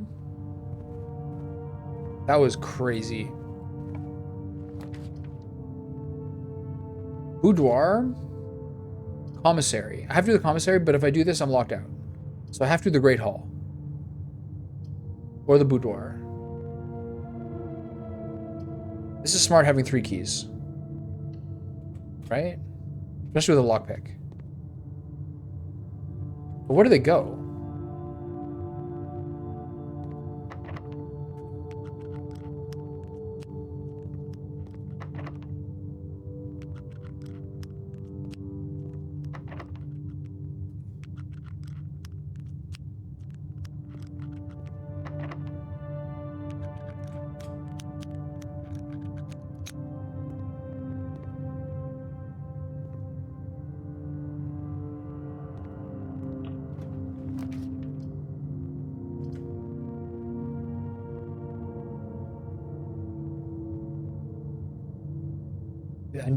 S1: That was crazy. Boudoir. Commissary. I have to do the commissary, but if I do this, I'm locked out. So I have to do the Great Hall. Or the boudoir. This is smart having 3 keys. Right? Especially with a lockpick. But where do they go?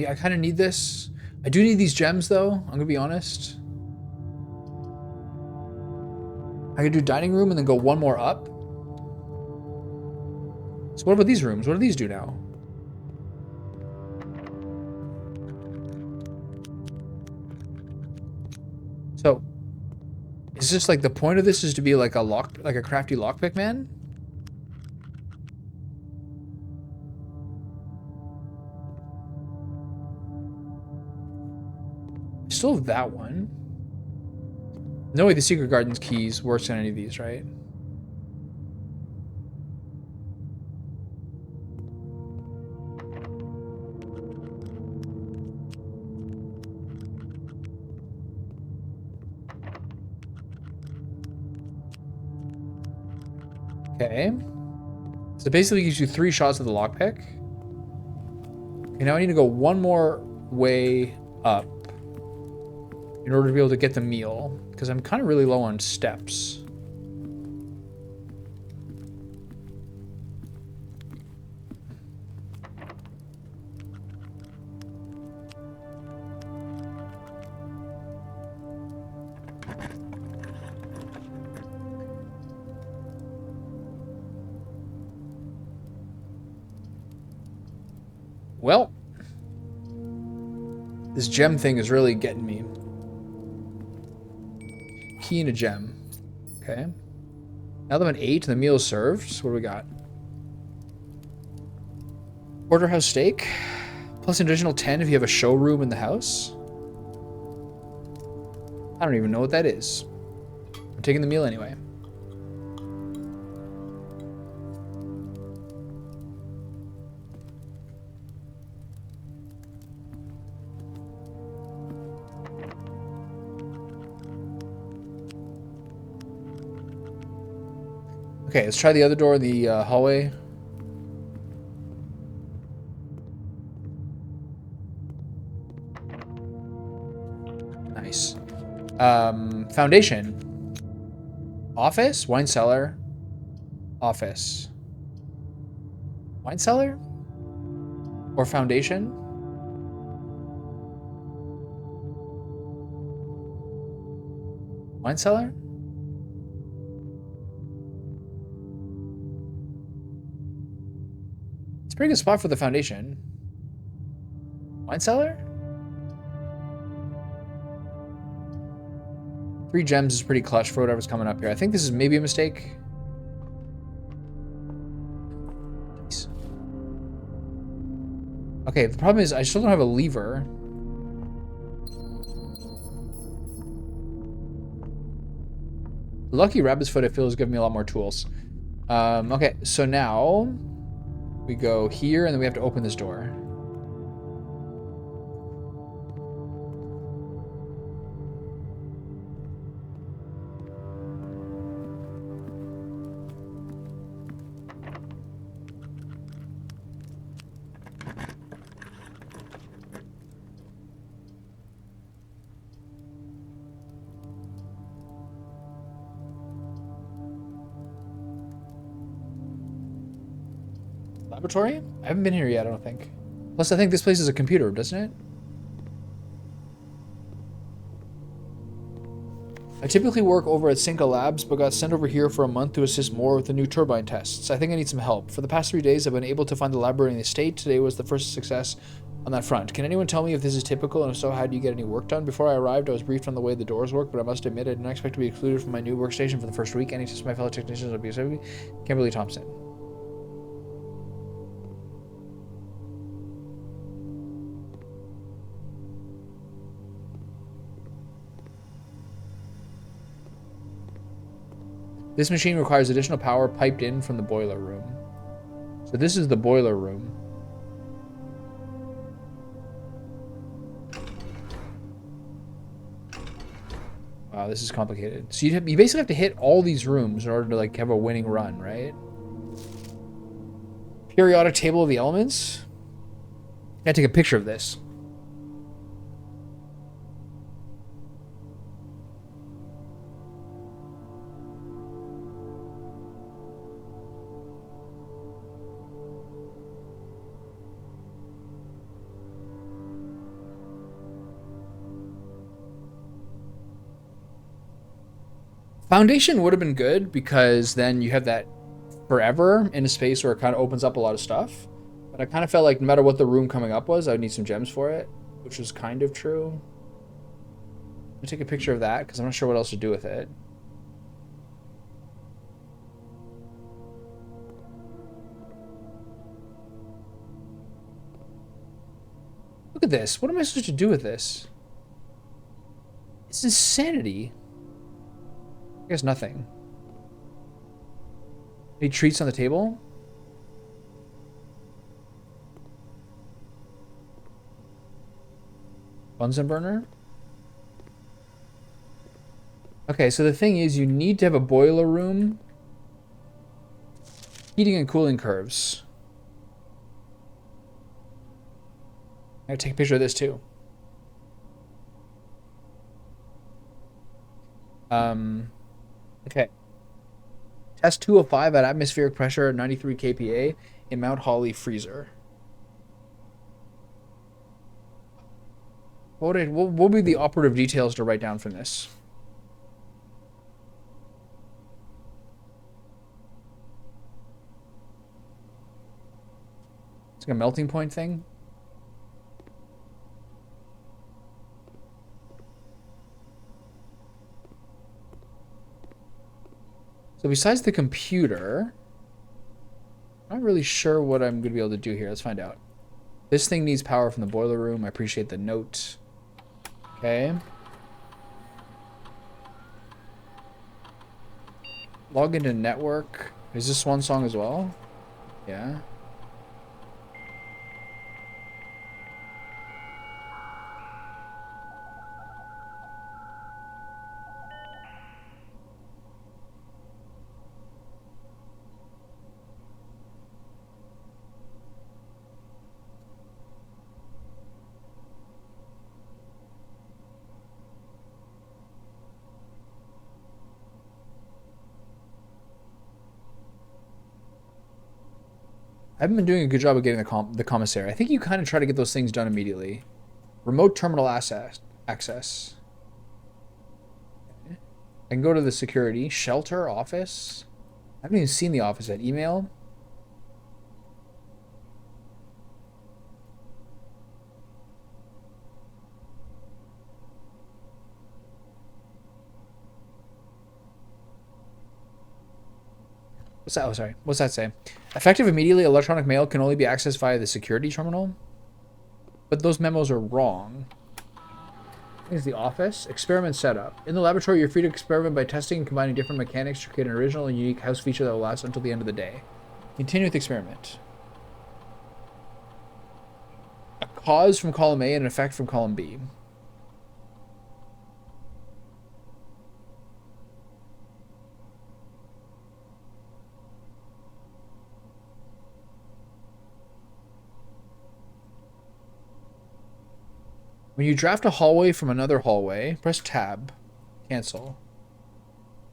S1: I kind of need this. I do need these gems, though. I'm going to be honest. I could do dining room and then go 1 more up. So what about these rooms? What do these do now? So, is this like the point of this is to be like a crafty lockpick man? Still have that one. No way the Secret Garden's keys works on any of these, right? Okay. So basically it gives you 3 shots of the lockpick. Okay, now I need to go 1 more way up in order to be able to get the meal, because I'm kind of really low on steps. Well, this gem thing is really getting me. key and a gem. Okay. Now that I'm at 8 and the meal is served, what do we got? Porterhouse steak. Plus an additional 10 if you have a showroom in the house. I don't even know what that is. I'm taking the meal anyway. Okay, let's try the other door in the hallway. Nice. Foundation. Office? Wine cellar. Office. Wine cellar? Or foundation? Wine cellar? It's a pretty good spot for the foundation. Wine cellar? 3 gems is pretty clutch for whatever's coming up here. I think this is maybe a mistake. Nice. Okay, the problem is I still don't have a lever. Lucky Rabbit's Foot, I feel, is giving me a lot more tools. Okay, so now we go here, and then we have to open this door. Laboratory? I haven't been here yet, I don't think. Plus, I think this place is a computer, doesn't it? I typically work over at Cinca Labs, but got sent over here for a month to assist more with the new turbine tests. I think I need some help. For the past 3 days, I've been able to find the laboratory in the estate. Today was the first success on that front. Can anyone tell me if this is typical, and if so, how do you get any work done? Before I arrived, I was briefed on the way the doors work, but I must admit I didn't expect to be excluded from my new workstation for the first week. Any tips my fellow technicians will be saving? Kimberly Thompson. This machine requires additional power piped in from the boiler room. So this is the boiler room. Wow, this is complicated. So you basically have to hit all these rooms in order to like have a winning run, right? Periodic table of the elements. I gotta take a picture of this. Foundation would have been good because then you have that forever in a space where it kind of opens up a lot of stuff. But I kind of felt like no matter what the room coming up was, I would need some gems for it, which is kind of true. Let me take a picture of that because I'm not sure what else to do with it. Look at this. What am I supposed to do with this? It's insanity. I guess nothing. Any treats on the table? Bunsen burner? Okay, so the thing is you need to have a boiler room. Heating and cooling curves. I gotta take a picture of this too. Okay. Test 205 at atmospheric pressure at 93 kPa in Mount Holly freezer. What will be the operative details to write down from this? It's like a melting point thing. So besides the computer, I'm not really sure what I'm going to be able to do here. Let's find out. This thing needs power from the boiler room. I appreciate the note. Okay. Log into network. Is this one song as well? Yeah. I haven't been doing a good job of getting the commissary. I think you kind of try to get those things done immediately. Remote terminal access. I can go to the security. Shelter, office. I haven't even seen the office yet. Email. What's that? Oh, sorry. What's that say? Effective immediately, electronic mail can only be accessed via the security terminal. But those memos are wrong. Is the office. Experiment setup. In the laboratory, you're free to experiment by testing and combining different mechanics to create an original and unique house feature that will last until the end of the day. Continue with the experiment. A cause from column A and an effect from column B. When you draft a hallway from another hallway, press tab. Cancel.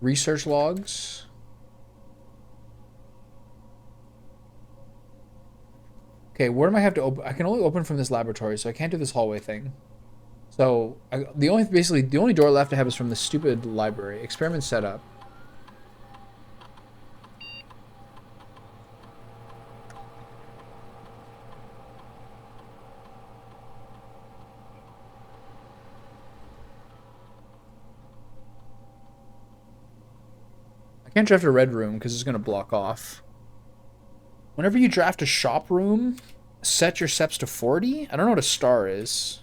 S1: Research logs. Okay, where do I have to open? I can only open from this laboratory, so I can't do this hallway thing. So the only door left I have is from the stupid library. Experiment setup. I can't draft a red room because it's going to block off. Whenever you draft a shop room, set your steps to 40. I don't know what a star is.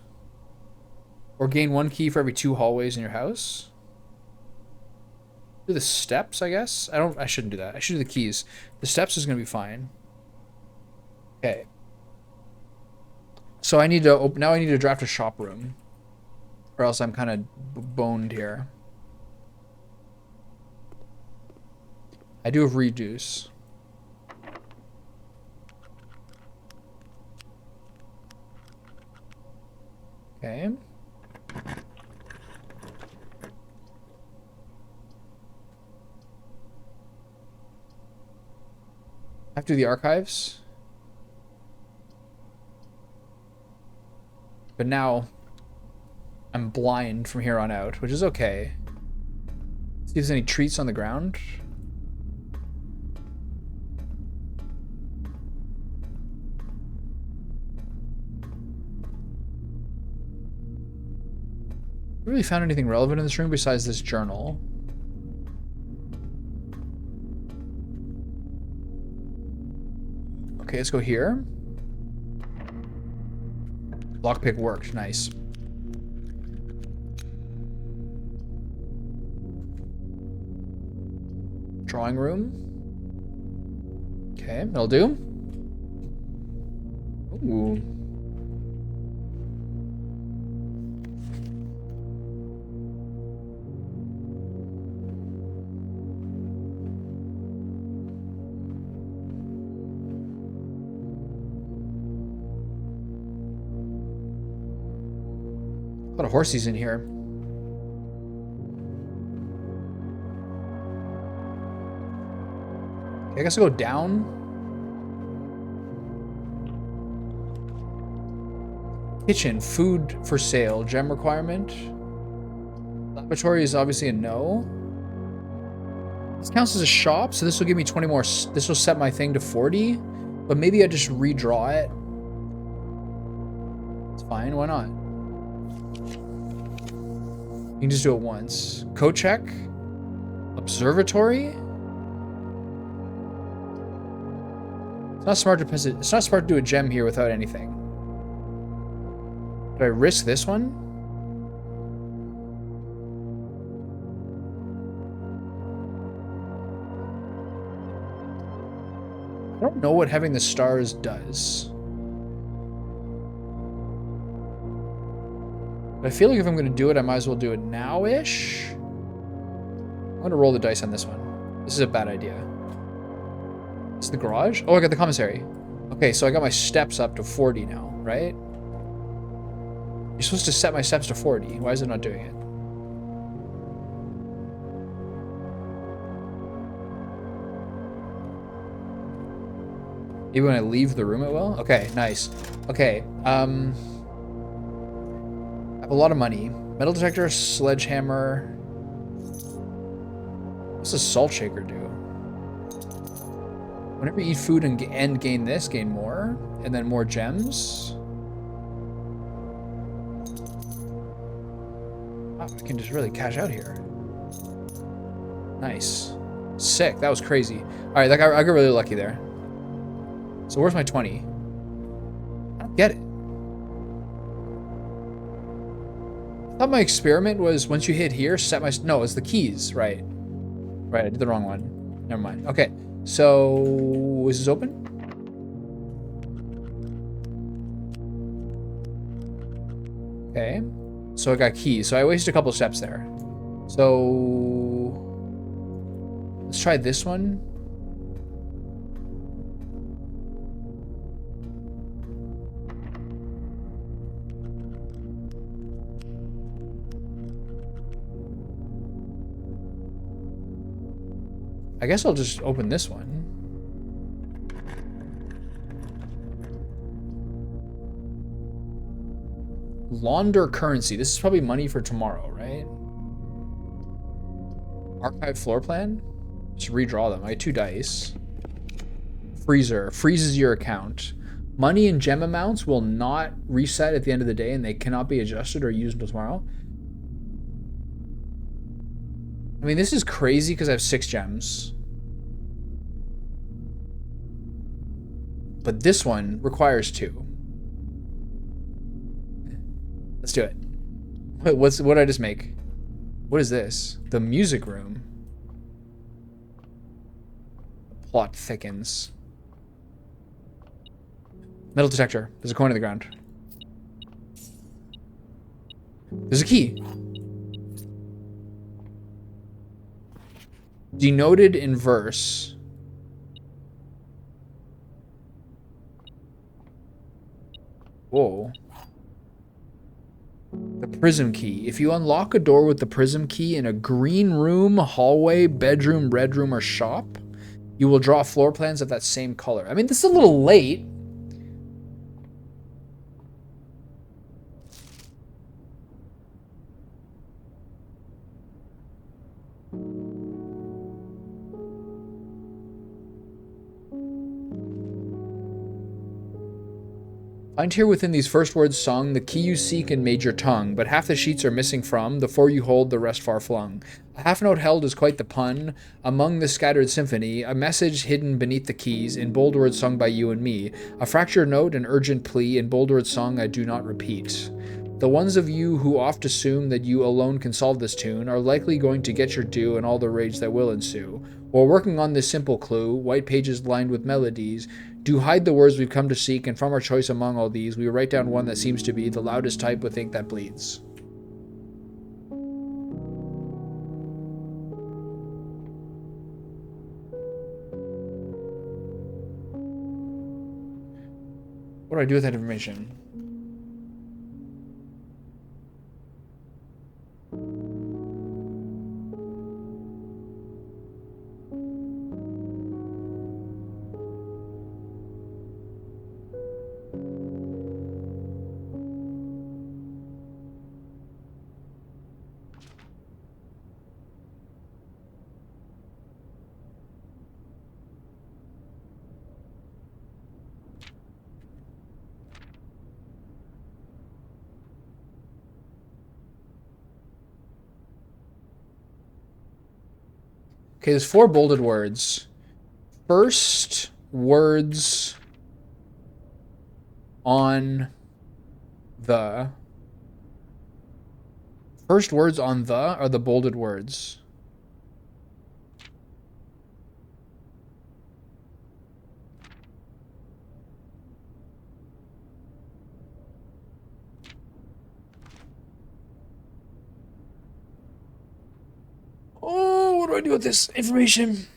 S1: Or gain 1 key for every 2 hallways in your house. Do the steps, I guess? I shouldn't do that. I should do the keys. The steps is going to be fine. Okay. So I need to open, now I need to draft a shop room. Or else I'm kind of boned here. I do have reduce. Okay. I have to do the archives. But now I'm blind from here on out, which is okay. See if there's any treats on the ground. I really found anything relevant in this room besides this journal. Okay, let's go here. Lockpick worked. Nice. Drawing room. Okay, that'll do. Ooh. A lot of horsies in here. Okay, I guess I'll go down. Kitchen, food for sale, gem requirement. Laboratory is obviously a no. This counts as a shop, so this will give me 20 more. This will set my thing to 40, but maybe I just redraw it. It's fine, why not? You can just do it once. Code check. Observatory. It's not smart to piss it. It's not smart to do a gem here without anything. Do I risk this one? I don't know what having the stars does. But I feel like if I'm going to do it, I might as well do it now-ish. I'm going to roll the dice on this one. This is a bad idea. This is the garage? Oh, I got the commissary. Okay, so I got my steps up to 40 now, right? You're supposed to set my steps to 40. Why is it not doing it? Even when I leave the room it will? Okay, nice. Okay, I have a lot of money. Metal detector, sledgehammer. What's a salt shaker do? Whenever you eat food and gain this, gain more. And then more gems. Wow, I can just really cash out here. Nice. Sick. That was crazy. Alright, I got really lucky there. So where's my 20? I don't get it. I thought my experiment was once you hit here, set my... No, it's the keys, right. Right, I did the wrong one. Never mind. Okay, so... Is this open? Okay. So I got keys. So I wasted a couple steps there. So... Let's try this one. I guess I'll just open this one. Launder currency. This is probably money for tomorrow, right? Archive floor plan? Just redraw them. I had 2 dice. Freezer. Freezes your account. Money and gem amounts will not reset at the end of the day and they cannot be adjusted or used until tomorrow. I mean, this is crazy because I have 6 gems. But this one requires 2. Let's do it. Wait, what did I just make? What is this? The music room. The plot thickens. Metal detector. There's a coin on the ground. There's a key. Denoted in verse. Whoa. The prism key. If you unlock a door with the prism key in a green room, hallway, bedroom, red room, or shop, you will draw floor plans of that same color. I mean, this is a little late. Find here within these first words sung the key you seek in major tongue, but half the sheets are missing from, the 4 you hold, the rest far flung. A half note held is quite the pun, among the scattered symphony, a message hidden beneath the keys, in bold words sung by you and me, a fractured note, an urgent plea, in bold words sung I do not repeat. The ones of you who oft assume that you alone can solve this tune are likely going to get your due and all the rage that will ensue. While working on this simple clue, white pages lined with melodies, do hide the words we've come to seek, and from our choice among all these, we write down one that seems to be the loudest type with ink that bleeds. What do I do with that information? Okay, there's 4 bolded words. First words on the... First words on the are the bolded words. Oh, what do I do with this information?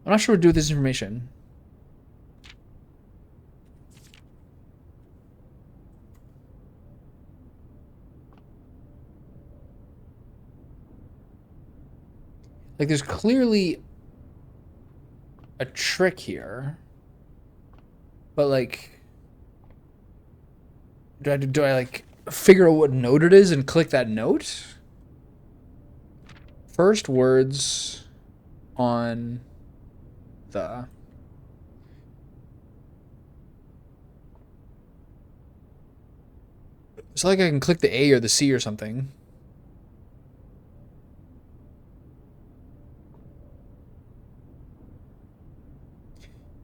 S1: I'm not sure what to do with this information. Like, there's clearly a trick here. But, like... Do I, like, figure out what note it is and click that note? First words on the... It's like I can click the A or the C or something.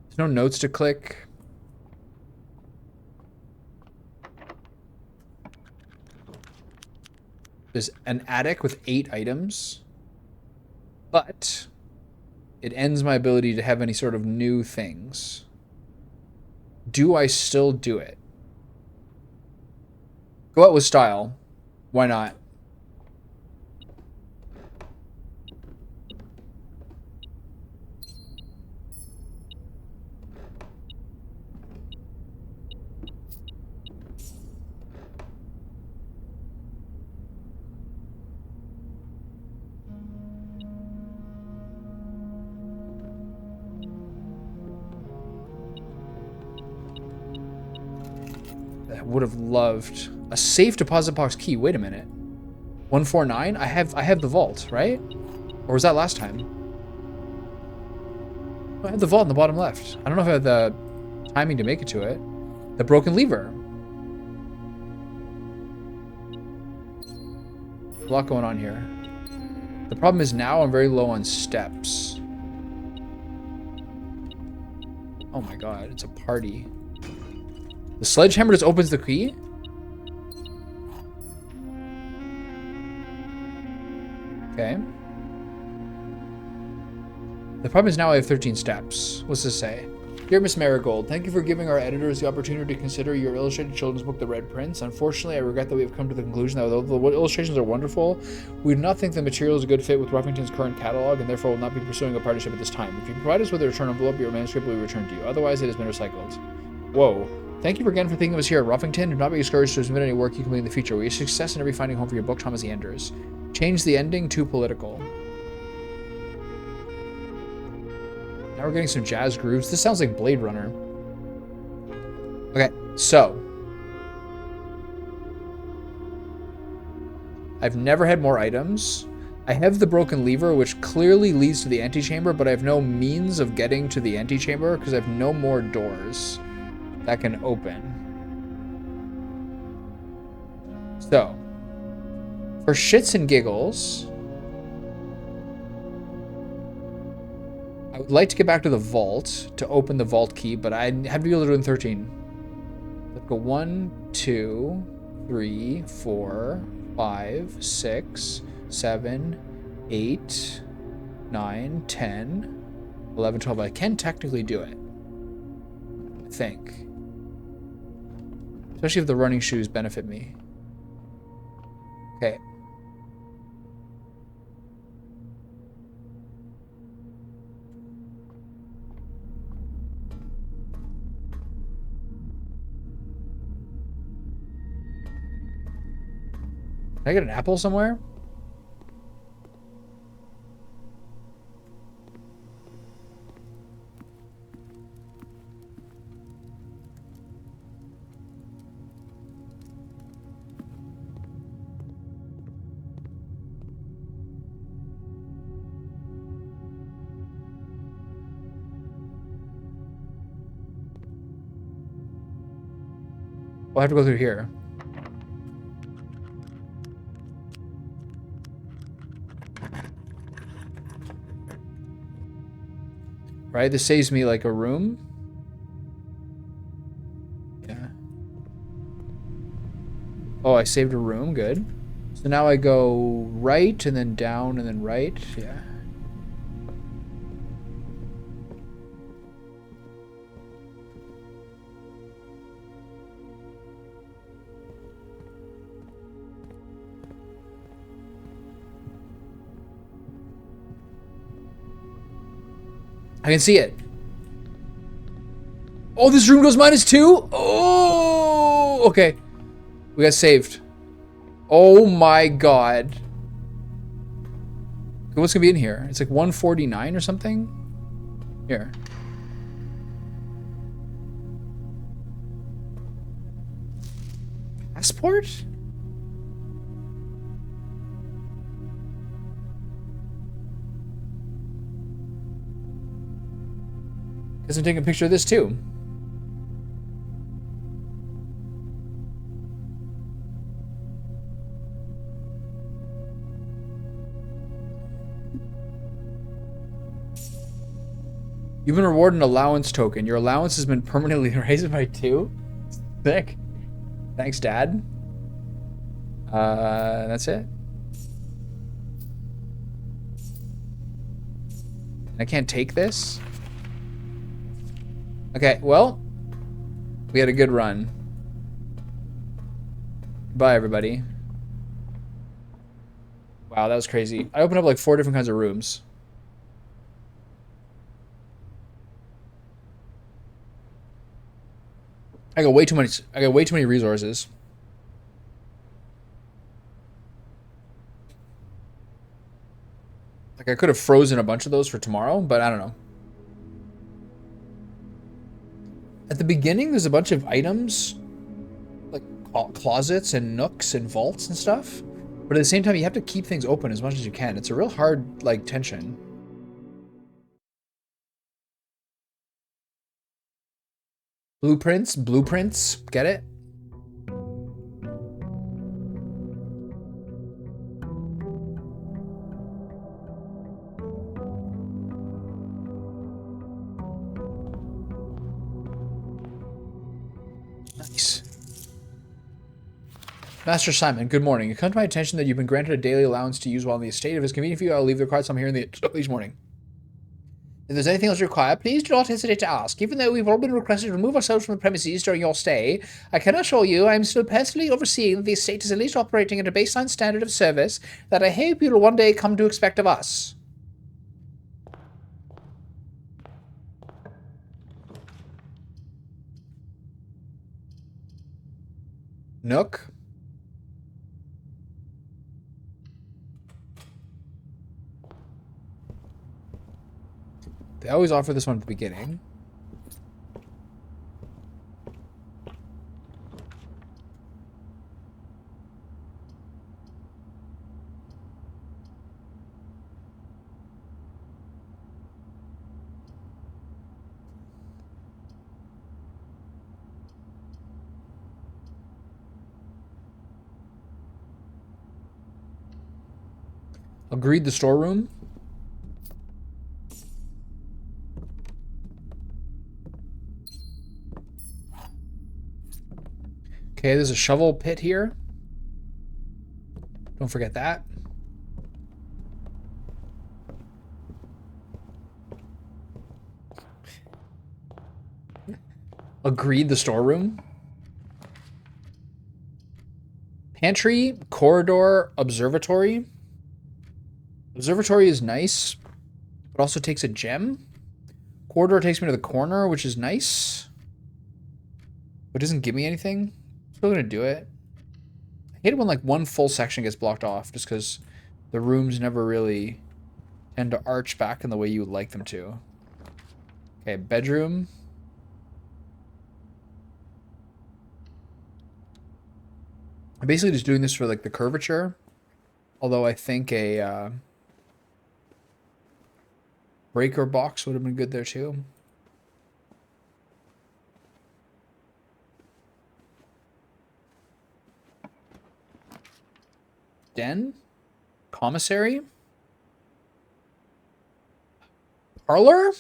S1: There's no notes to click. There's an attic with 8 items. But it ends my ability to have any sort of new things. Do I still do it? Go out with style. Why not? I would have loved a safe deposit box key. Wait a minute. 149? I have the vault, right? Or was that last time? I had the vault in the bottom left. I don't know if I had the timing to make it to it. The broken lever. A lot going on here. The problem is now I'm very low on steps. Oh my god, it's a party. The sledgehammer just opens the key? Okay. The problem is now I have 13 steps. What's this say? Dear Miss Marigold, thank you for giving our editors the opportunity to consider your illustrated children's book, The Red Prince. Unfortunately, I regret that we have come to the conclusion that although the illustrations are wonderful, we do not think the material is a good fit with Ruffington's current catalog and therefore will not be pursuing a partnership at this time. If you provide us with a return envelope, your manuscript will be returned to you. Otherwise, it has been recycled. Whoa. Thank you again for thinking of us here at Ruffington. Do not be discouraged to submit any work you complete in the future. We wish success in every finding home for your book, Thomas the Enders. Change the ending to political. Now we're getting some jazz grooves. This sounds like Blade Runner. Okay, so. I've never had more items. I have the broken lever, which clearly leads to the antechamber, but I have no means of getting to the antechamber because I have no more doors that can open. So, for shits and giggles, I would like to get back to the vault to open the vault key, but I have to be able to do it in 13. Let's go 1, 2, 3, 4, 5, 6, 7, 8, 9, 10, 11, 12. I can technically do it. I think. Especially if the running shoes benefit me. Okay. Can I get an apple somewhere? Oh, I have to go through here. Right? This saves me like a room. Yeah. Oh, I saved a room. Good. So now I go right and then down and then right. Yeah. I can see it. Oh, this room goes -2? Oh, okay. We got saved. Oh my god. What's gonna be in here? It's like 149 or something? Here. Passport? Guess I'm taking a picture of this too. You've been rewarded an allowance token. Your allowance has been permanently raised by 2. Sick. Thanks, Dad. That's it. I can't take this? Okay, well, we had a good run. Bye, everybody. Wow, that was crazy. I opened up like 4 different kinds of rooms. I got way too many resources. Like I could have frozen a bunch of those for tomorrow, but I don't know. At the beginning, there's a bunch of items, like closets and nooks and vaults and stuff. But at the same time, you have to keep things open as much as you can. It's a real hard, like, tension. Blueprints, get it? Nice. Master Simon, good morning. It comes to my attention that you've been granted a daily allowance to use while in the estate. If it's convenient for you, I'll leave the cards I'm here in the each morning. If there's anything else required, please do not hesitate to ask. Even though we've all been requested to remove ourselves from the premises during your stay, I can assure you I am still personally overseeing that the estate is at least operating at a baseline standard of service that I hope you'll one day come to expect of us. Nook? They always offer this one at the beginning. Agreed, the storeroom. Okay, there's a shovel pit here. Don't forget that. Agreed, the storeroom. Pantry, corridor, observatory. Observatory is nice, but also takes a gem. Corridor takes me to the corner, which is nice, but doesn't give me anything. Still gonna do it. hate it when like one full section gets blocked off just because the rooms never really tend to arch back in the way you would like them to. Okay, bedroom. I'm basically just doing this for like the curvature. Although I think a breaker box would have been good there too. Den? Commissary? Parlor?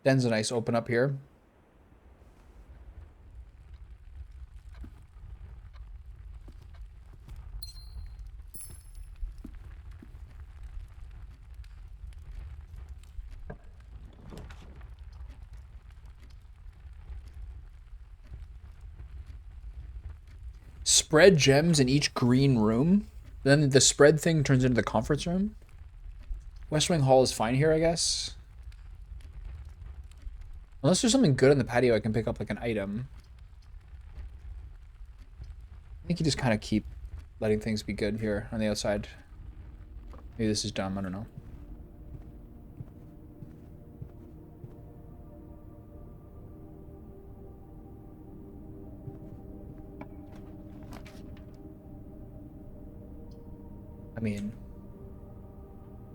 S1: Den's a nice open up here. Spread gems in each green room. Then the spread thing turns into the conference room. West Wing Hall is fine here, I guess. Unless there's something good on the patio I can pick up like an item. I think you just kind of keep letting things be good here on the outside. Maybe this is dumb, I don't know. I mean,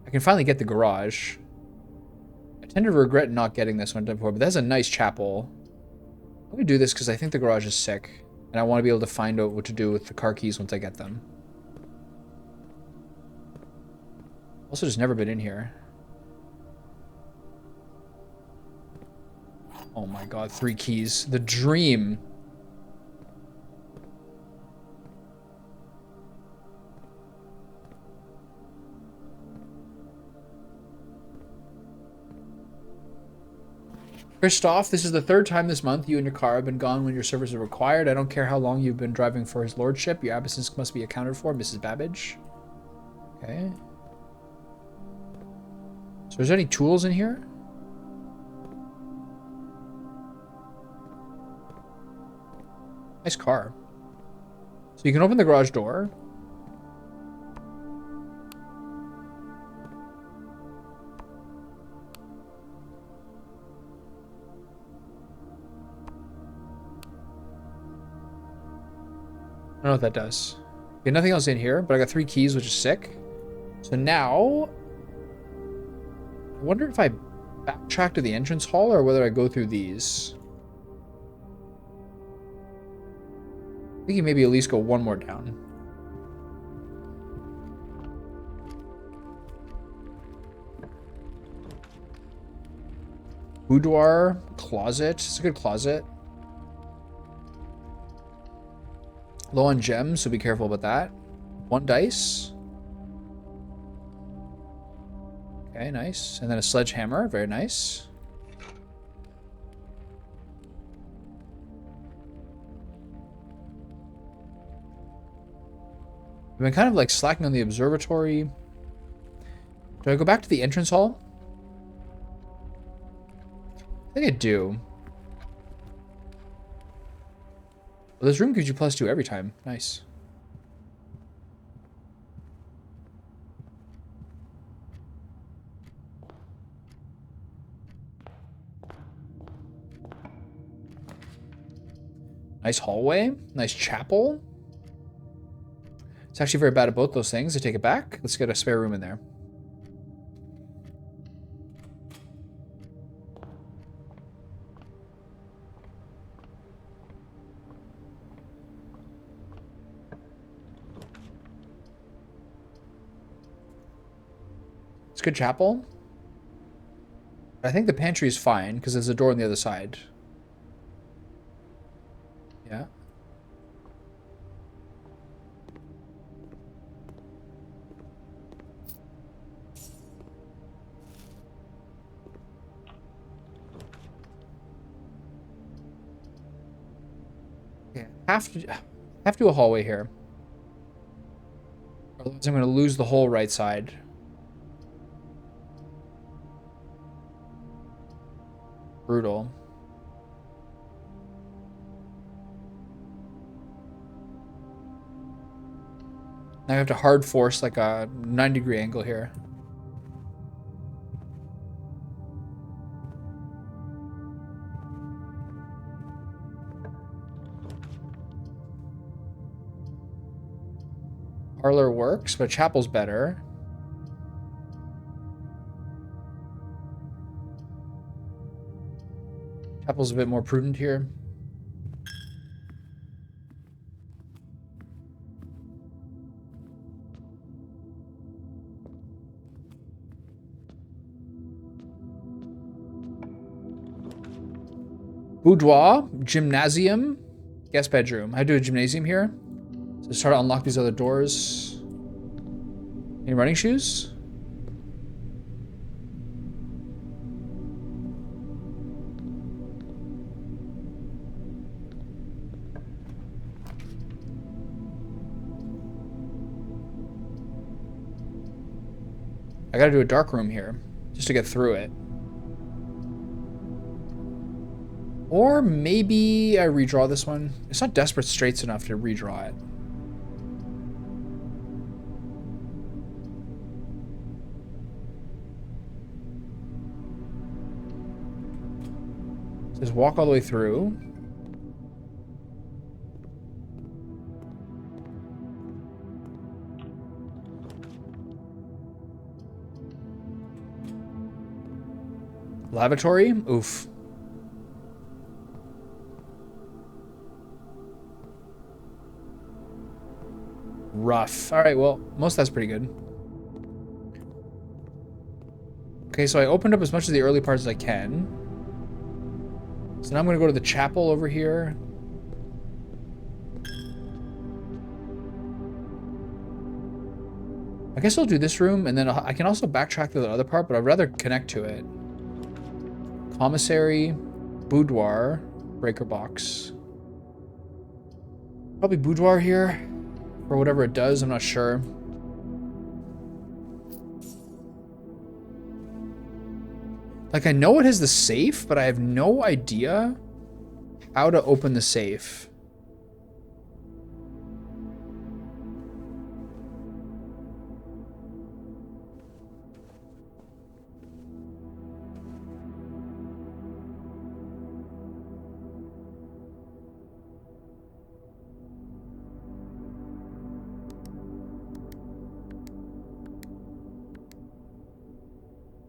S1: I can finally get the garage. I tend to regret not getting this one before, but that's a nice chapel. Let me do this because I think the garage is sick. And I want to be able to find out what to do with the car keys once I get them. Also, just never been in here. Oh my god, 3 keys. The dream. Christoph, this is the 3rd time this month you and your car have been gone when your service is required. I don't care how long you've been driving for his lordship. Your absence must be accounted for, Mrs. Babbage. Okay. So is there any tools in here? Nice car. So you can open the garage door. I don't know what that does. Okay, nothing else in here, but I got 3 keys, which is sick. So now, I wonder if I backtrack to the entrance hall or whether I go through these. I think you maybe at least go one more down. Boudoir, closet. It's a good closet. Low on gems, so be careful about that. 1 dice. Okay, nice. And then a sledgehammer, very nice. I've been kind of like slacking on the observatory. Do I go back to the entrance hall? I think I do. Well, this room gives you +2 every time. Nice. Nice hallway. Nice chapel. It's actually very bad at both those things. I take it back. Let's get a spare room in there. It's a good chapel. I think the pantry is fine because there's a door on the other side. Yeah. Okay. Have to do a hallway here. Otherwise I'm going to lose the whole right side. Brutal. Now I have to hard force like a 9-degree angle here. Parlor works, but chapel's better. Chapel's a bit more prudent here. Boudoir, gymnasium, guest bedroom. I do a gymnasium here. So start to unlock these other doors. Any running shoes? I gotta do a dark room here just to get through it. Or maybe I redraw this one. It's not Desperate Straits enough to redraw it. Just walk all the way through. Lavatory? Oof. Rough. All right, well, most of that's pretty good. Okay, so I opened up as much of the early parts as I can. So now I'm going to go to the chapel over here. I guess I'll do this room, and then I can also backtrack to the other part, but I'd rather connect to it. Commissary, boudoir, breaker box. Probably boudoir here, or whatever it does, I'm not sure. Like, I know it has the safe, but I have no idea how to open the safe.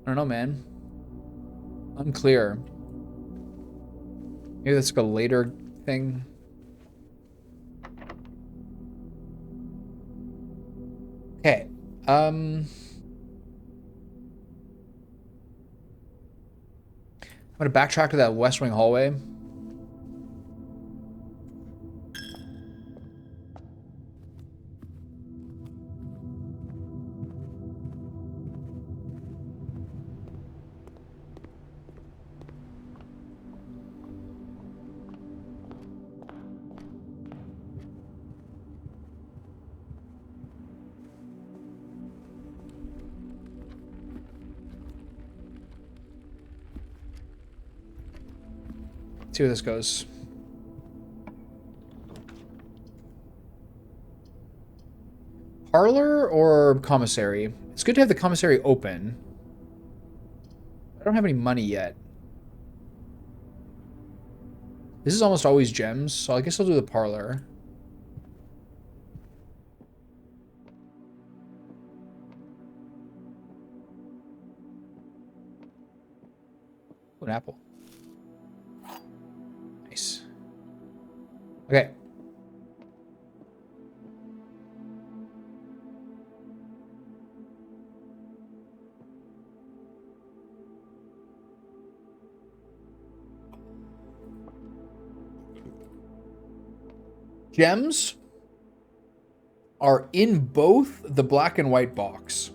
S1: I don't know, man. Unclear. Maybe that's like a later thing. Okay. I'm gonna backtrack to that West Wing hallway. See where this goes. Parlor or commissary? It's good to have the commissary open. I don't have any money yet. This is almost always gems, so I guess I'll do the parlor. Oh, an apple. Nice. Okay. Gems are in both the black and white box.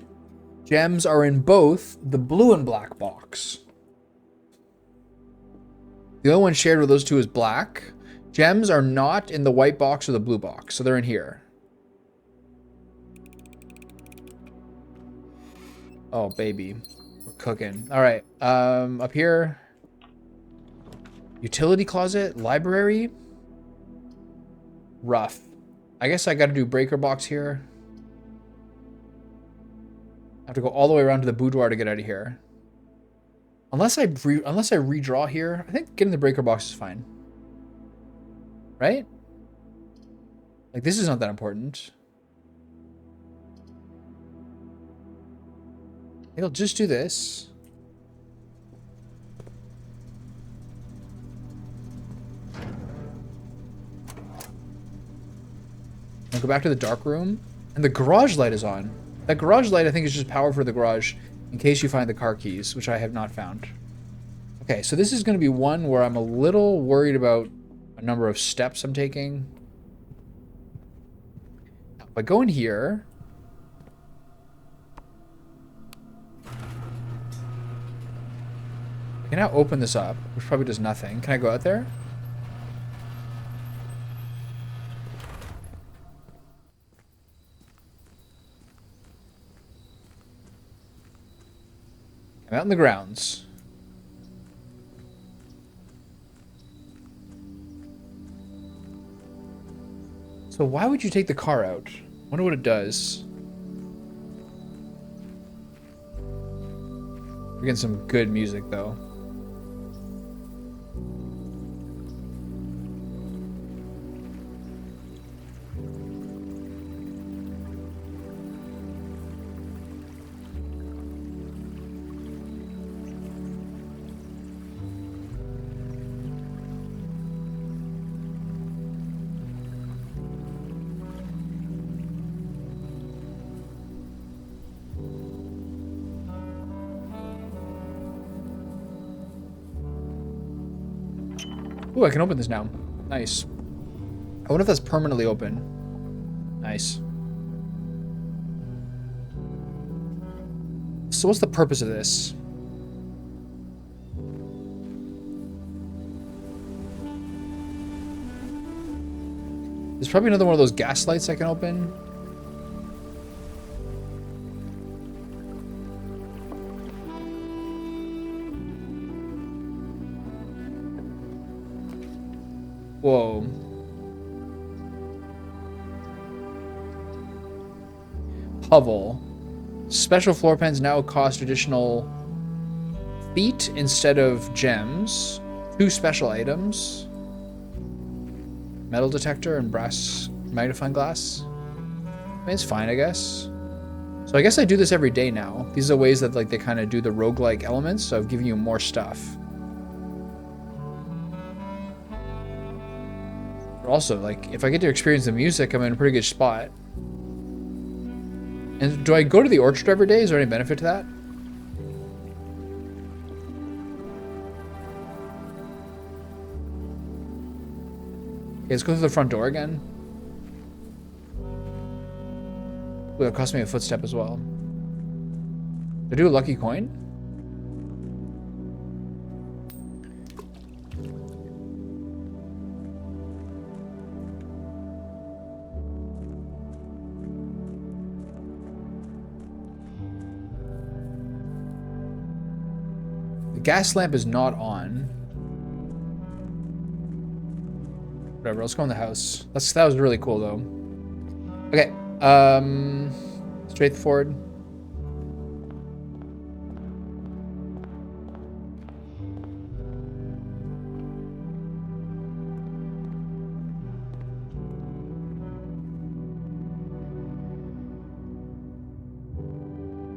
S1: Gems are in both the blue and black box. The only one shared with those two is black. Gems are not in the white box or the blue box, so they're in here. Oh, baby. We're cooking. All right. Up here. Utility closet, library. Rough. I guess I got to do breaker box here. have to go all the way around to the boudoir to get out of here. Unless I redraw here, I think getting the breaker box is fine. Right? Like, this is not that important. I think I'll just do this. I'll go back to the dark room. And the garage light is on. That garage light, I think, is just power for the garage in case you find the car keys, which I have not found. Okay, so this is going to be one where I'm a little worried about a number of steps I'm taking. If I go in here... I can now open this up, which probably does nothing. Can I go out there? I'm out in the grounds. So why would you take the car out? Wonder what it does. We're getting some good music though. Ooh, I can open this now. Nice. I wonder if that's permanently open. Nice. So what's the purpose of this? There's probably another one of those gas lights I can open. Whoa. Hovel. Special floor pans now cost additional feet instead of gems. 2 special items. Metal detector and brass magnifying glass. I mean, it's fine, I guess. So I guess I do this every day now. These are ways that like they kind of do the roguelike elements, so I've given you more stuff. Also, like, if I get to experience the music, I'm in a pretty good spot. And do I go to the orchard every day? Is there any benefit to that? Okay, let's go through the front door again. Ooh, that cost me a footstep as well. Did I do a lucky coin? Gas lamp is not on. Whatever, let's go in the house. That was really cool though. Okay, straightforward.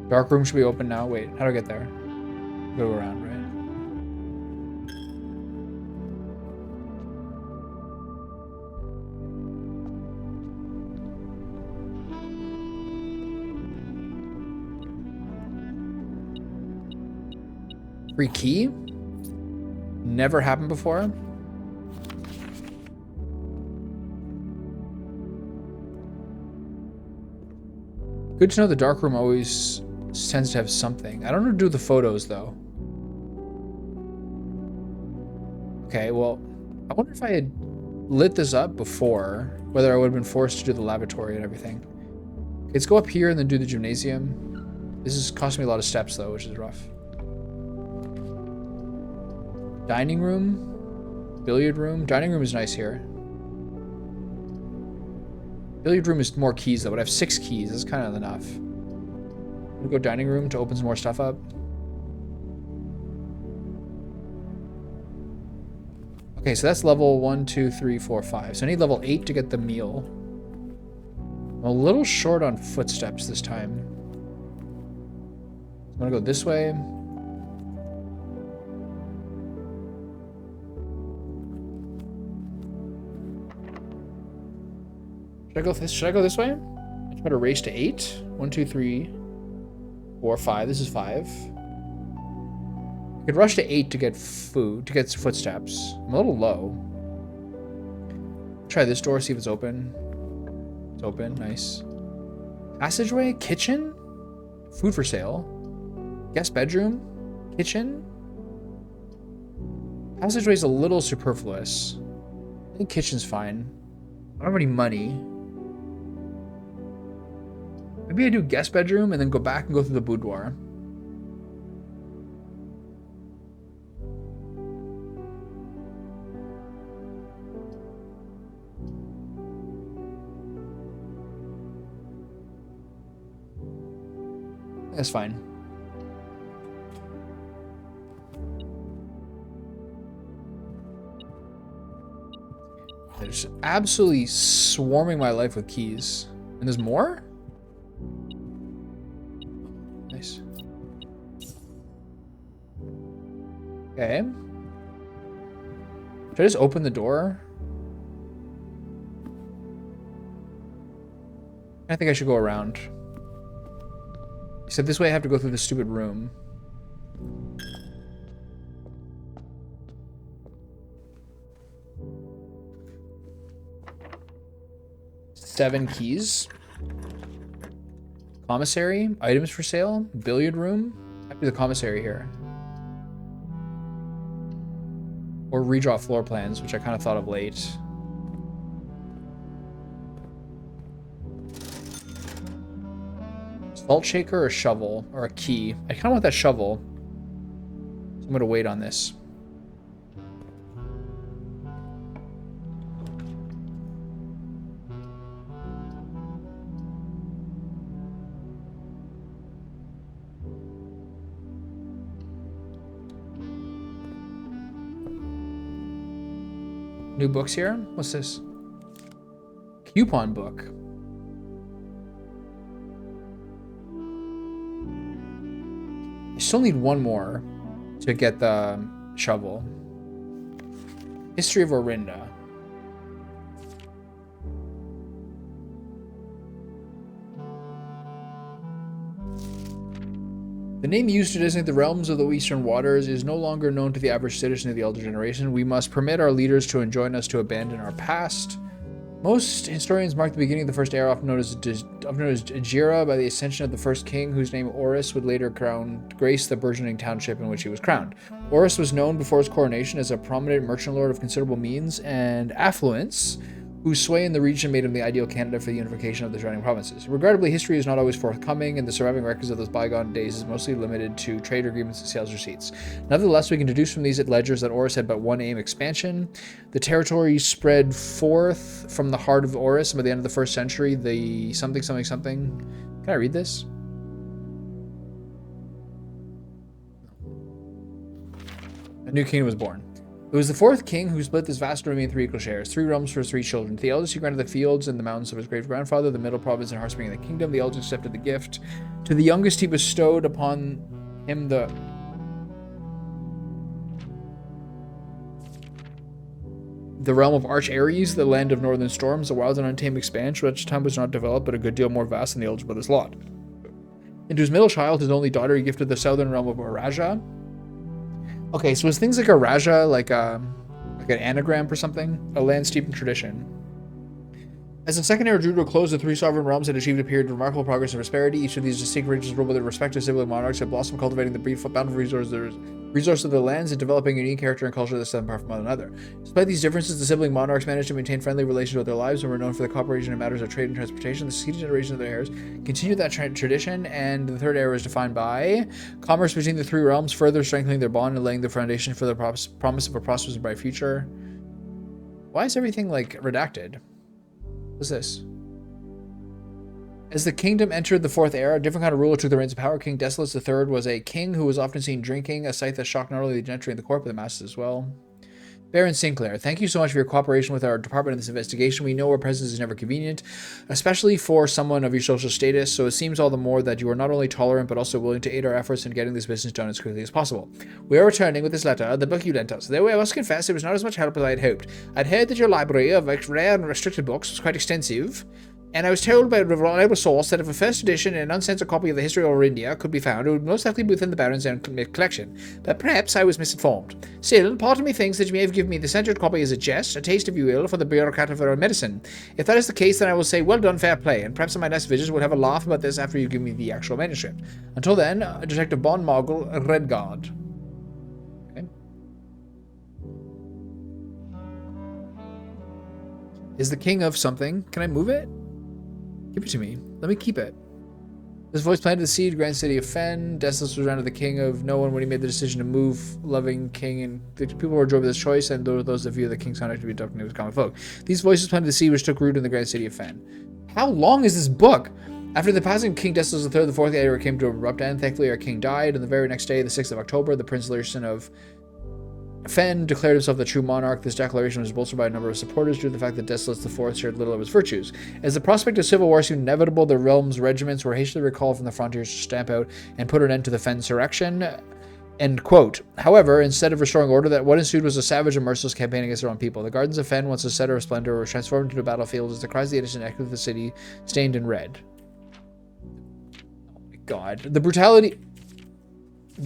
S1: Dark room should be open now. Wait, how do I get there? Go around, right? Free key? Never happened before. Good to know the dark room always tends to have something. I don't know how to do the photos though. Okay, well, I wonder if I had lit this up before, whether I would have been forced to do the lavatory and everything. Okay, let's go up here and then do the gymnasium. This is costing me a lot of steps though, which is rough. Dining room, billiard room. Dining room is nice here. Billiard room is more keys though, but I have 6 keys. That's kind of enough. We'll go dining room to open some more stuff up. Okay, so that's level 1, 2, 3, 4, 5. So I need level 8 to get the meal. I'm a little short on footsteps this time. I'm gonna go this way. Should I go this way? I try to race to 8. 1, 2, 3, 4, 5. This is 5. I could rush to 8 to get food, to get footsteps. I'm a little low. Try this door, see if it's open. It's open, nice. Passageway, kitchen, food for sale, guest bedroom, kitchen. Passageway's a little superfluous. I think kitchen's fine. I don't have any money. Maybe I do guest bedroom and then go back and go through the boudoir. That's fine. They're just absolutely swarming my life with keys. And there's more? Nice. Okay. Should I just open the door? I think I should go around. You said this way I have to go through this stupid room. Seven keys. Commissary. Items for sale. Billiard room. I have to do the commissary here. Or redraw floor plans, which I kind of thought of late. Salt shaker or shovel or a key. I kind of want that shovel. So I'm going to wait on this. New books here? What's this? Coupon book. I still need one more to get the shovel. History of Orinda. The name used to designate the realms of the Eastern Waters is no longer known to the average citizen of the elder generation. We must permit our leaders to enjoin us to abandon our past. Most historians mark the beginning of the first era, often known as Agira, by the ascension of the first king, whose name Oris would later grace the burgeoning township in which he was crowned. Oris was known before his coronation as a prominent merchant lord of considerable means and affluence, whose sway in the region made him the ideal candidate for the unification of the surrounding provinces. Regrettably, history is not always forthcoming, and the surviving records of those bygone days is mostly limited to trade agreements and sales receipts. Nevertheless, we can deduce from these ledgers that Oris had but one aim: expansion. The territory spread forth from the heart of Oris, and by the end of the first century, the something. Can I read this? A new kingdom was born. It was the fourth king who split this vast domain in 3 equal shares, 3 realms for his 3 children. To the eldest he granted the fields and the mountains of his great-grandfather, the middle province and heartspring of the kingdom. The eldest accepted the gift. To the youngest he bestowed upon him the realm of Arch Ares, the land of northern storms, a wild and untamed expanse, which time was not developed, but a good deal more vast than the eldest brother's lot. And to his middle child, his only daughter, he gifted the southern realm of Araja. Okay, so it's things like a Raja, like an anagram for something, a land steeped in tradition. As the second era drew to a close, the 3 sovereign realms had achieved a period of remarkable progress and prosperity. Each of these distinct regions ruled by their respective sibling monarchs had blossomed, cultivating the bountiful resources of their lands and developing a unique character and culture that set them apart from one another. Despite these differences, the sibling monarchs managed to maintain friendly relations with their lives and were known for their cooperation in matters of trade and transportation. The succeeding generation of their heirs continued that tradition, and the third era is defined by commerce between the 3 realms, further strengthening their bond and laying the foundation for the promise of a prosperous and bright future. Why is everything like redacted? What's this? As the kingdom entered the fourth era, a different kind of ruler took the reins of power. King Desolus III was a king who was often seen drinking, a sight that shocked not only the gentry and the court, but the masses as well. Baron Sinclair, thank you so much for your cooperation with our department in this investigation. We know our presence is never convenient, especially for someone of your social status, so it seems all the more that you are not only tolerant, but also willing to aid our efforts in getting this business done as quickly as possible. We are returning with this letter, the book you lent us. Though I must confess it was not as much help as I had hoped. I'd heard that your library of rare and restricted books was quite extensive, and I was told by a reliable source that if a first edition and an uncensored copy of the History of Orindia could be found, it would most likely be within the Baron's own collection. But perhaps I was misinformed. Still, part of me thinks that you may have given me the censored copy as a jest, a taste, if you will, for the bureaucrat of our own medicine. If that is the case, then I will say, well done, fair play, and perhaps on my next visit we'll have a laugh about this after you give me the actual manuscript. Until then, Detective Bond Margle, Redguard. Okay. Is the king of something? Can I move it? Give it to me. Let me keep it. This voice planted the seed, Grand City of Fen. Desolus was around the king of no one when he made the decision to move, loving king, and the people were joyed with this choice, and those that view the king's conduct to be adopted with common folk. These voices planted the seed which took root in the Grand City of Fen. How long is this book? After the passing of King Desolus III, the fourth era came to an abrupt end. Thankfully, our king died, and the very next day, the 6th of October, the Prince Lyrson of Fen declared himself the true monarch. This declaration was bolstered by a number of supporters due to the fact that Desolus IV shared little of his virtues. As the prospect of civil war seemed inevitable, the realm's regiments were hastily recalled from the frontiers to stamp out and put an end to the Fen insurrection. End quote. However, instead of restoring order, that what ensued was a savage and merciless campaign against their own people. The gardens of Fen, once a center of splendor, were transformed into a battlefield as the cries of the innocent echoed the city, stained in red. Oh my god. The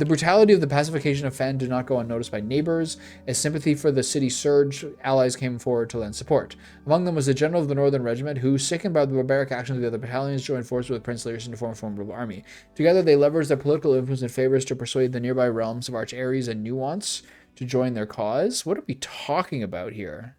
S1: brutality of the pacification of Fen did not go unnoticed by neighbors. As sympathy for the city surged, allies came forward to lend support. Among them was the general of the Northern Regiment, who, sickened by the barbaric actions of the other battalions, joined forces with Prince Lyrson to form a formidable army. Together, they leveraged their political influence and favors to persuade the nearby realms of Arch Ares and Nuance to join their cause. What are we talking about here?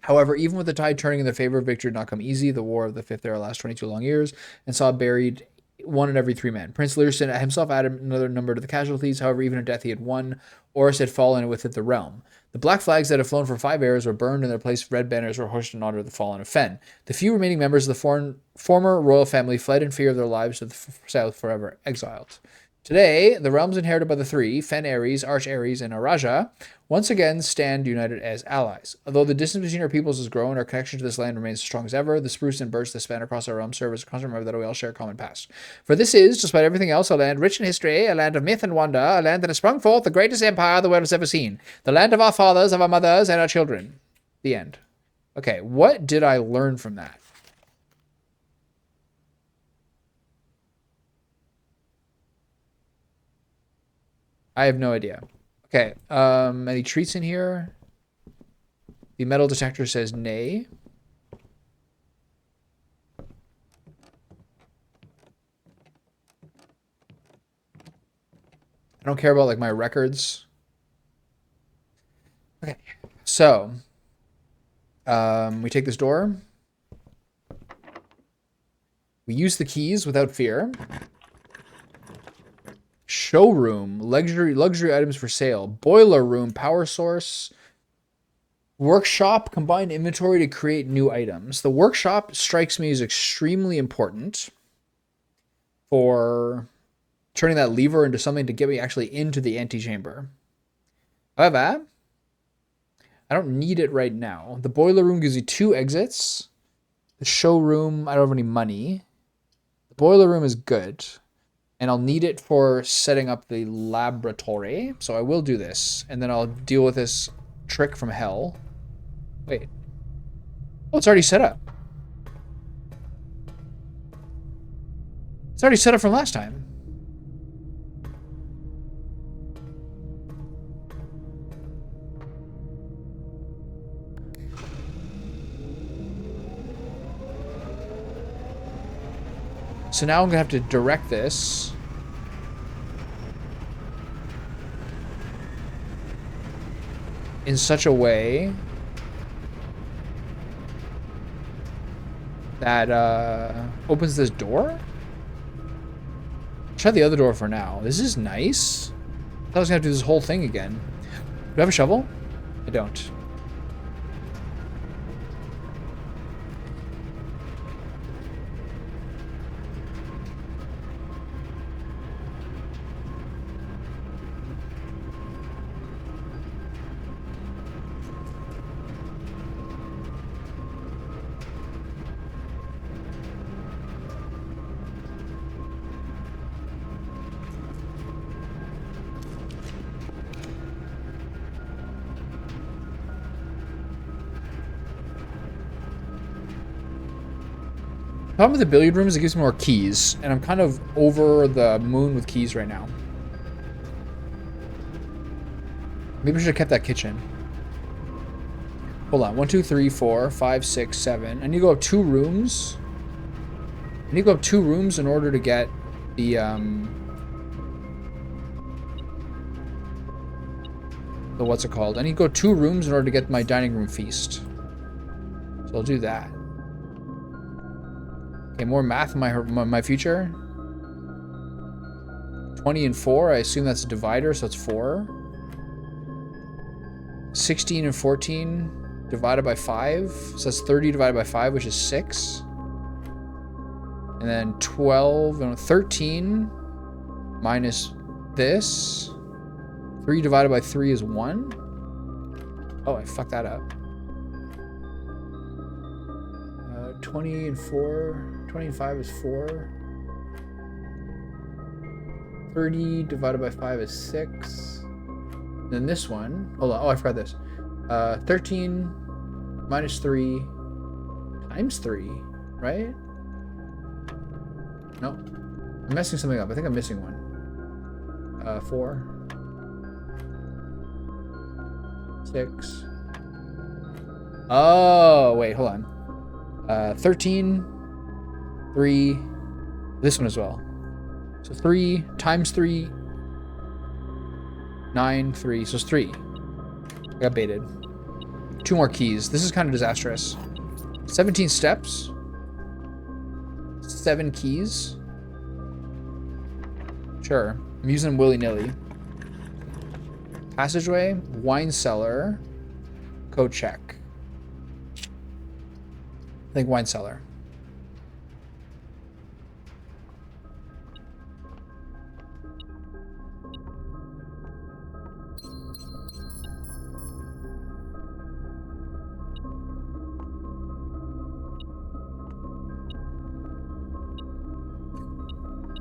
S1: However, even with the tide turning in their favor, victory did not come easy. The War of the Fifth Era lasted 22 long years and saw buried 1 in every 3 men. Prince Lyrson himself added another number to the casualties. However, even at death he had won. Oris had fallen within the realm. The black flags that had flown for 5 eras were burned, and in their place red banners were hoisted in honor of the fallen of Fen. The few remaining members of the former royal family fled in fear of their lives to the south, forever exiled. Today, the realms inherited by the 3, Fen Ares, Arch Ares, and Araja, once again stand united as allies. Although the distance between our peoples has grown, our connection to this land remains as strong as ever. The spruce and birch that span across our realm serve as a constant reminder that we all share a common past. For this is, despite everything else, a land rich in history, a land of myth and wonder, a land that has sprung forth the greatest empire the world has ever seen. The land of our fathers, of our mothers, and our children. The end. Okay, what did I learn from that? I have no idea. Okay, any treats in here? The metal detector says nay. I don't care about, like, my records. Okay, so we take this door. We use the keys without fear. Showroom, luxury items for sale. Boiler room, power source. Workshop, combine inventory to create new items. The workshop strikes me as extremely important for turning that lever into something to get me actually into the antechamber. However, I don't need it right now. The boiler room gives you 2 exits. The showroom, I don't have any money. The boiler room is good. And I'll need it for setting up the laboratory. So I will do this. And then I'll deal with this trick from hell. Wait. Oh, it's already set up. It's already set up from last time. So now I'm going to have to direct this. In such a way that opens this door. Try the other door for now. This is nice. I thought I was going to have to do this whole thing again. Do I have a shovel? I don't. problem with the billiard room is it gives me more keys, and I'm kind of over the moon with keys right now. Maybe I should have kept that kitchen. Hold on. 1, 2, 3, 4, 5, 6, 7. I need to go up 2 rooms. I need to go up 2 rooms in order to get the what's it called? I need to go 2 rooms in order to get my dining room feast. So I'll do that. Okay, more math in my future. 20 and 4. I assume that's a divider, so it's 4. 16 and 14 divided by 5. So that's 30 divided by 5, which is 6. And then 12 and 13 minus this. 3 divided by 3 is 1. Oh, I fucked that up. 20 and 4. 20 and 5 is 4. 30 divided by 5 is 6. Then this one. Hold on. Oh, I forgot this. 13 minus 3 times 3, right? No. I'm messing something up. I think I'm missing one. 4. 6. Oh, wait, hold on. 13, 3, this one as well. So 3 times 3, 9, 3, so it's 3. I got baited. 2 more keys. This is kind of disastrous. 17 steps. 7 keys. Sure. I'm using them willy-nilly. Passageway, wine cellar, code check. I think wine cellar.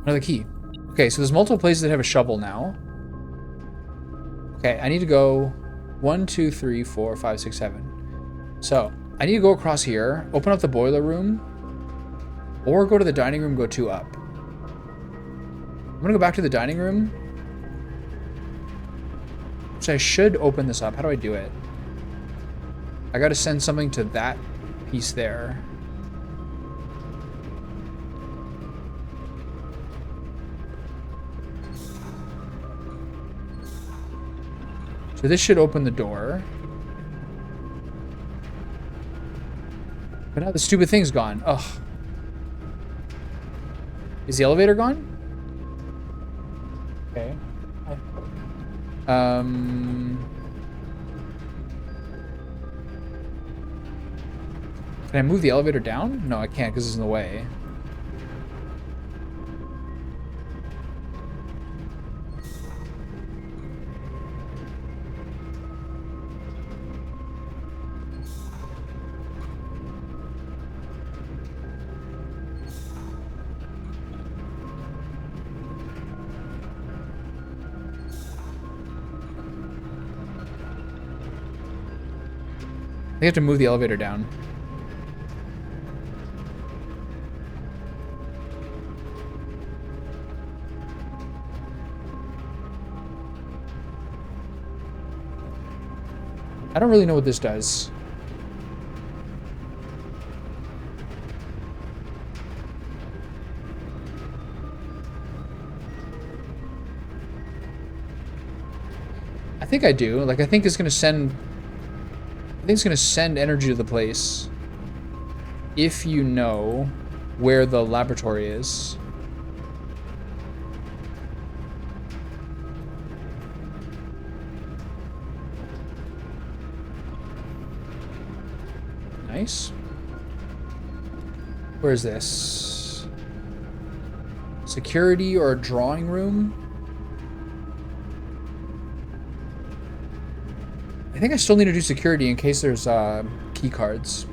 S1: Another key. Okay, so there's multiple places that have a shovel now. Okay, I need to go 1, 2, 3, 4, 5, 6, 7. So I need to go across here, open up the boiler room, or go to the dining room, go 2 up. I'm gonna go back to the dining room. So I should open this up. How do I do it? I gotta send something to that piece there. So this should open the door. But now the stupid thing's gone. Ugh. Is the elevator gone? Okay. Can I move the elevator down? No, I can't because it's in the way. I have to move the elevator down. I don't really know what this does. I think I do. Like, I think it's gonna send... I think it's gonna send energy to the place if you know where the laboratory is. Nice. Where is this? Security or a drawing room? I think I still need to do security in case there's key cards.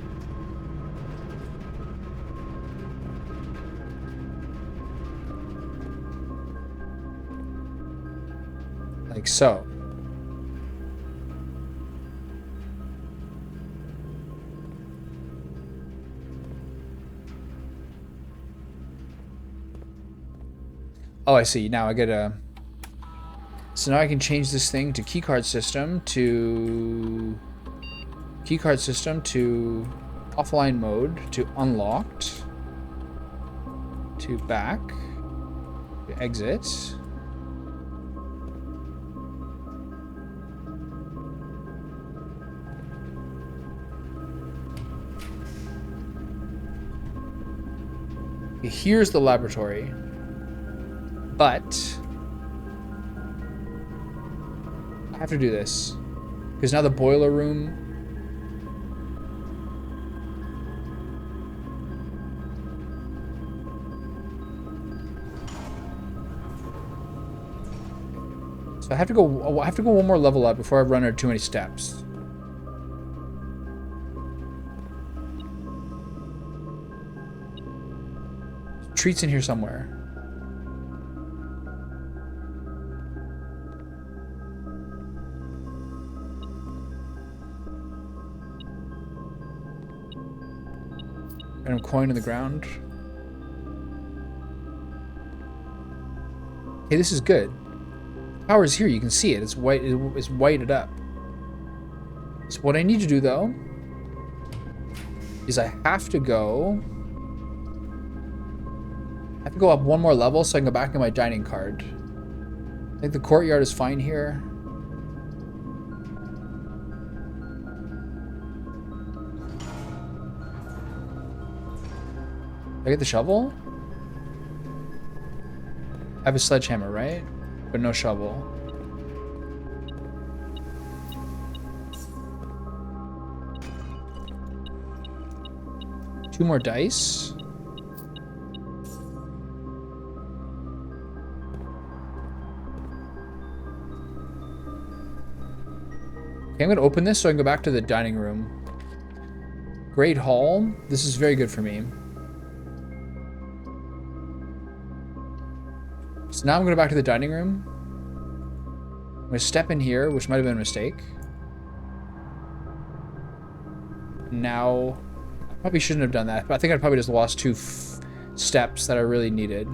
S1: Like so. Oh, I see. Now I get a... So now I can change this thing to keycard system to... Keycard system to offline mode to unlocked to back to exit. Here's the laboratory, but I have to do this because now the boiler room. So I have to go. I have to go one more level up before I run out of too many steps. Treats in here somewhere. Random coin in the ground. Hey, this is good. Power is here. You can see it. It's white. It's whited up. So what I need to do though is I have to go. I have to go up one more level so I can go back in my dining card. I think the courtyard is fine here. Did I get the shovel? I have a sledgehammer, right? But no shovel. Two more dice. Okay, I'm gonna open this so I can go back to the dining room. Great hall. This is very good for me. So now I'm gonna go back to the dining room. I'm gonna step in here, which might have been a mistake. Now, I probably shouldn't have done that, but I think I probably just lost two steps that I really needed.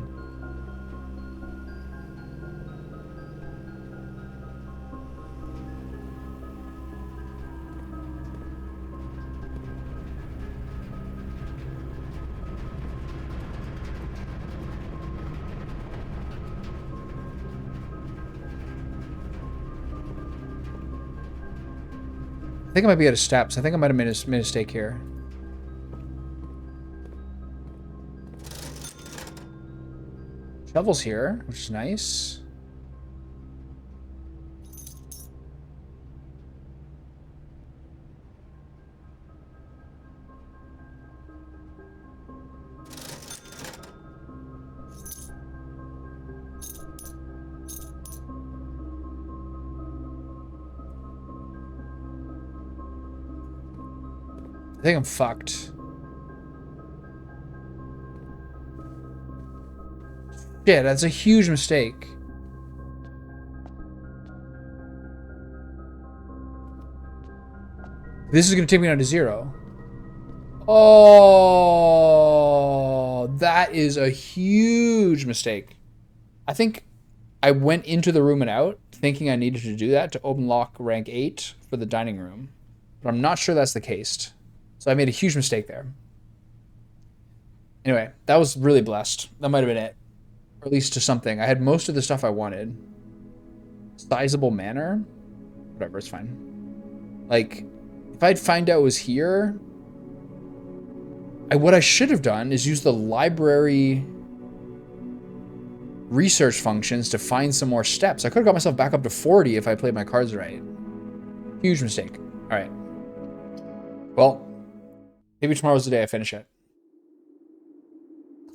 S1: I think I might be out of steps. I think I might have made a mistake here. Shovel's here, which is nice. I think I'm fucked. Shit, that's a huge mistake. This is gonna take me down to 0. Oh, that is a huge mistake. I think I went into the room and out thinking I needed to do that to unlock rank 8 for the dining room. But I'm not sure that's the case. So I made a huge mistake there. Anyway, that was really blessed. That might have been it. Or at least to something. I had most of the stuff I wanted. Sizable manor? Whatever, it's fine. Like, if I'd find out it was here, what I should have done is use the library research functions to find some more steps. I could have got myself back up to 40 if I played my cards right. Huge mistake. All right. Well, maybe tomorrow's the day I finish it.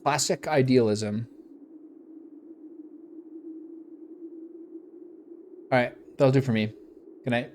S1: Classic idealism. All right, that'll do for me. Good night.